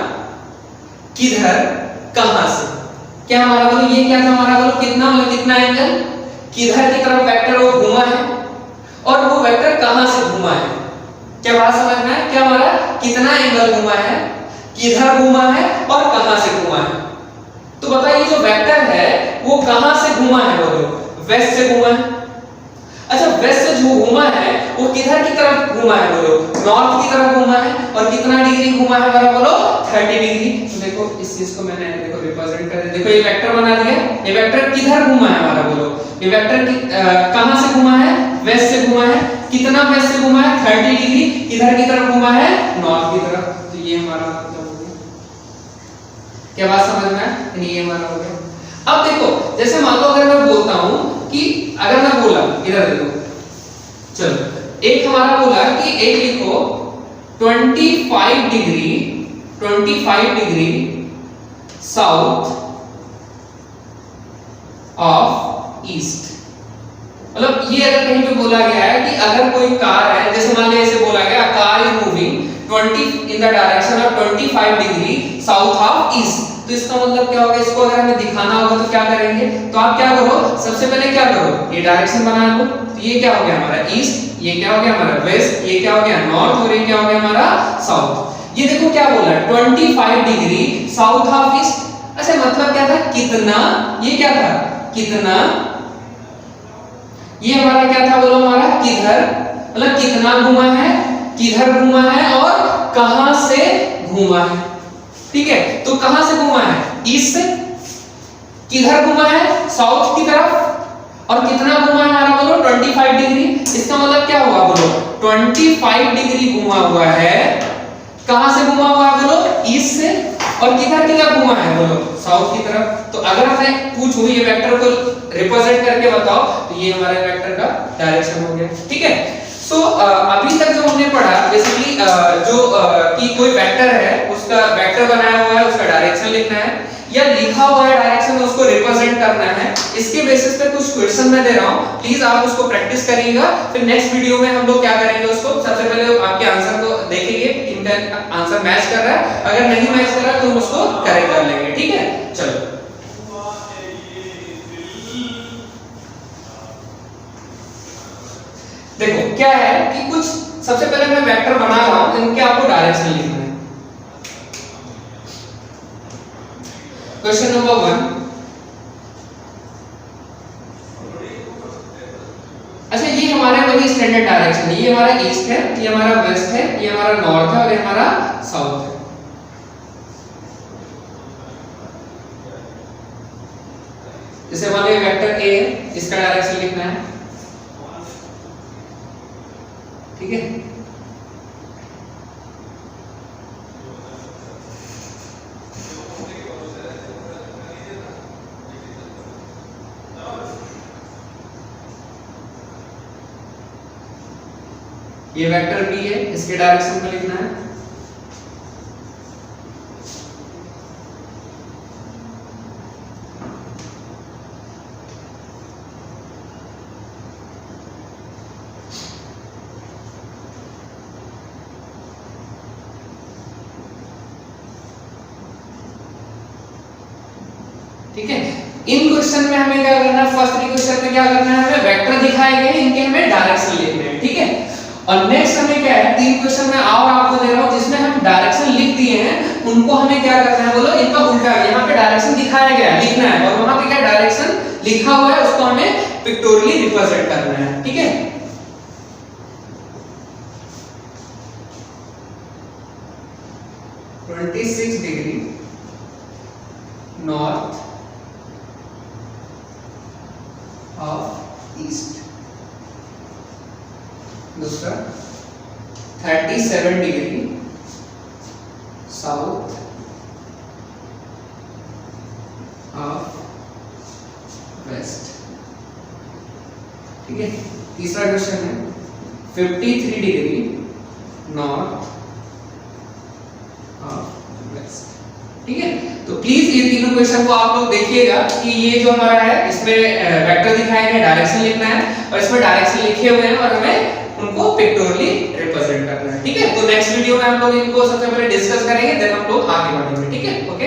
किधर, कहां से। क्या हमारा बोलो ये क्या था हमारा बोलो कितना, मतलब कितना एंगल, किधर की तरफ वेक्टर वो घूमा है और वो वेक्टर कहां से घूमा है। क्या बात समझ में है, क्या हमारा कितना एंगल घूमा है, किधर घूमा है और कहां से घूमा है। तो बताइए जो वेक्टर है वो कहां से घूमा है, बोलो वेस्ट से घूमा है। अच्छा वेस्ट से जो घूमा है वो किधर की तरफ घूमा है, बोलो नॉर्थ की तरफ घूमा है, और कितना डिग्री घूमा है हमारा बोलो 30 डिग्री। तो देखो इस चीज को मैंने देखो रिप्रेजेंट कर दिया, देखो ये वेक्टर बना दिया, ये वेक्टर किधर घूमा है हमारा बोलो, ये वेक्टर कहां से घूमा है, वेस्ट से घूमा है, कितना वेस्ट से घूमा है 30 डिग्री, किधर की तरफ घूमा है नॉर्थ की तरफ। तो ये हमारा मतलब हो गया, क्या बात समझ में है, ये हमारा हो गया। अब देखो जैसे मान लो अगर मैं बोलता हूं कि अगर मैं बोला इधर देखो, चलो एक हमारा बोला कि एक लिखो 25 डिग्री साउथ ऑफ ईस्ट। मतलब ये अगर कहीं पे बोला गया है कि अगर कोई कार है, जैसे मान लीजिए ऐसे बोला गया car is moving 20 in the direction of 25 degree south of east, तो इसका मतलब क्या होगा, इसको अगर हमें दिखाना होगा तो क्या करेंगे, तो आप क्या करो सबसे पहले क्या करो, ये डायरेक्शन बना लो। तो ये क्या हो गया हमारा ईस्ट, ये क्या हो गया हमारा वेस्ट, ये क्या हो गया नॉर्थ और ये क्या हो गया हमारा साउथ। ये देखो क्या बोला 25 डिग्री साउथ ऑफ ईस्ट। अच्छा मतलब क्या था कितना, ये क्या था कितना, ये हमारा क्या था बोलो हमारा किधर, मतलब कितना घूमा है, किधर घूमा है और कहां से घूमा है, ठीक है। तो कहां से घूमा है ईस्ट से, किधर घूमा है साउथ की तरफ, और कितना घुमा है हमारा बोलो 25 डिग्री। इसका मतलब क्या हुआ बोलो 25 डिग्री घुमा हुआ है, कहां से घुमा हुआ है बोलो ईस्ट से, और किधर की तरफ घुमा है बोलो साउथ की तरफ। तो अगर मैं पूछूं ये वेक्टर को रिप्रेजेंट करके बताओ, तो ये हमारे वेक्टर का डायरेक्शन हो गया, ठीक है। सो अभी तक जो हमने पढ़ा बेसिकली जो कि कोई वेक्टर है उसका वेक्टर बनाया हुआ है, उसका डायरेक्शन लिखना है या लिखा हुआ है डायरेक्शन उसको रिप्रेजेंट करना है। इसके बेसिस पे कुछ क्वेश्चन मैं दे रहा हूं, प्लीज आप उसको प्रैक्टिस करिएगा। फिर नेक्स्ट वीडियो में हम लोग क्या करेंगे, उसको सबसे पहले आपके आंसर को देखेंगे इनका आंसर मैच कर रहा है, अगर नहीं मैच कर रहा तो हम उसको करेक्ट कर लेंगे, ठीक है। चलो देखो क्या है कि कुछ सबसे पहले मैं वेक्टर बना रहा हूं, इनके आपको डायरेक्शन लिखना है। क्वेश्चन नंबर 1, अच्छा ये हमारे वही स्टैंडर्ड डायरेक्शन है, ये हमारा ईस्ट है, ये हमारा वेस्ट है, ये हमारा नॉर्थ है और ये हमारा साउथ है। जैसे मान लीजिए वेक्टर ए है, इसका डायरेक्शन लिखना है, ठीक है। ये वेक्टर बी है, इसके डायरेक्शन में लिखना है। ठीक है, इन क्वेश्चन में हमें क्या करना है, फर्स्ट क्वेश्चन में क्या करना है, हमें वेक्टर दिखाए गए हैं, इनके हमें डायरेक्शन लिखने हैं। ठीक है, और नेक्स्ट हमें क्या है, तीन क्वेश्चन में आओ आपको दे रहा हूं जिसमें हम डायरेक्शन लिख दिए हैं, उनको हमें क्या करना है बोलो, इनका उल्टा, यहाँ पे डायरेक्शन दिखाया गया है लिखना है, और वहां पे क्या डायरेक्शन लिखा हुआ है उसको हमें पिक्टोरियली रिप्रेजेंट करना है। ठीक है, (26 डिग्री नॉर्थ ऑफ ईस्ट), दूसरा 37 डिग्री साउथ ऑफ वेस्ट। ठीक है, तीसरा क्वेश्चन है 53 डिग्री नॉर्थ ऑफ वेस्ट। ठीक है, तो प्लीज ये तीनों क्वेश्चन को आप लोग देखिएगा कि ये जो हमारा है इसमें वेक्टर दिखाए गए, डायरेक्शन लिखना है, और इसमें डायरेक्शन लिखे हुए हैं और हमें उनको पिक्टोरियली रिप्रेजेंट करना है। ठीक है, तो नेक्स्ट वीडियो में हम लोग इनको सबसे पहले डिस्कस करेंगे, देन हम लोग आगे बढ़ेंगे। ठीक है, ओके।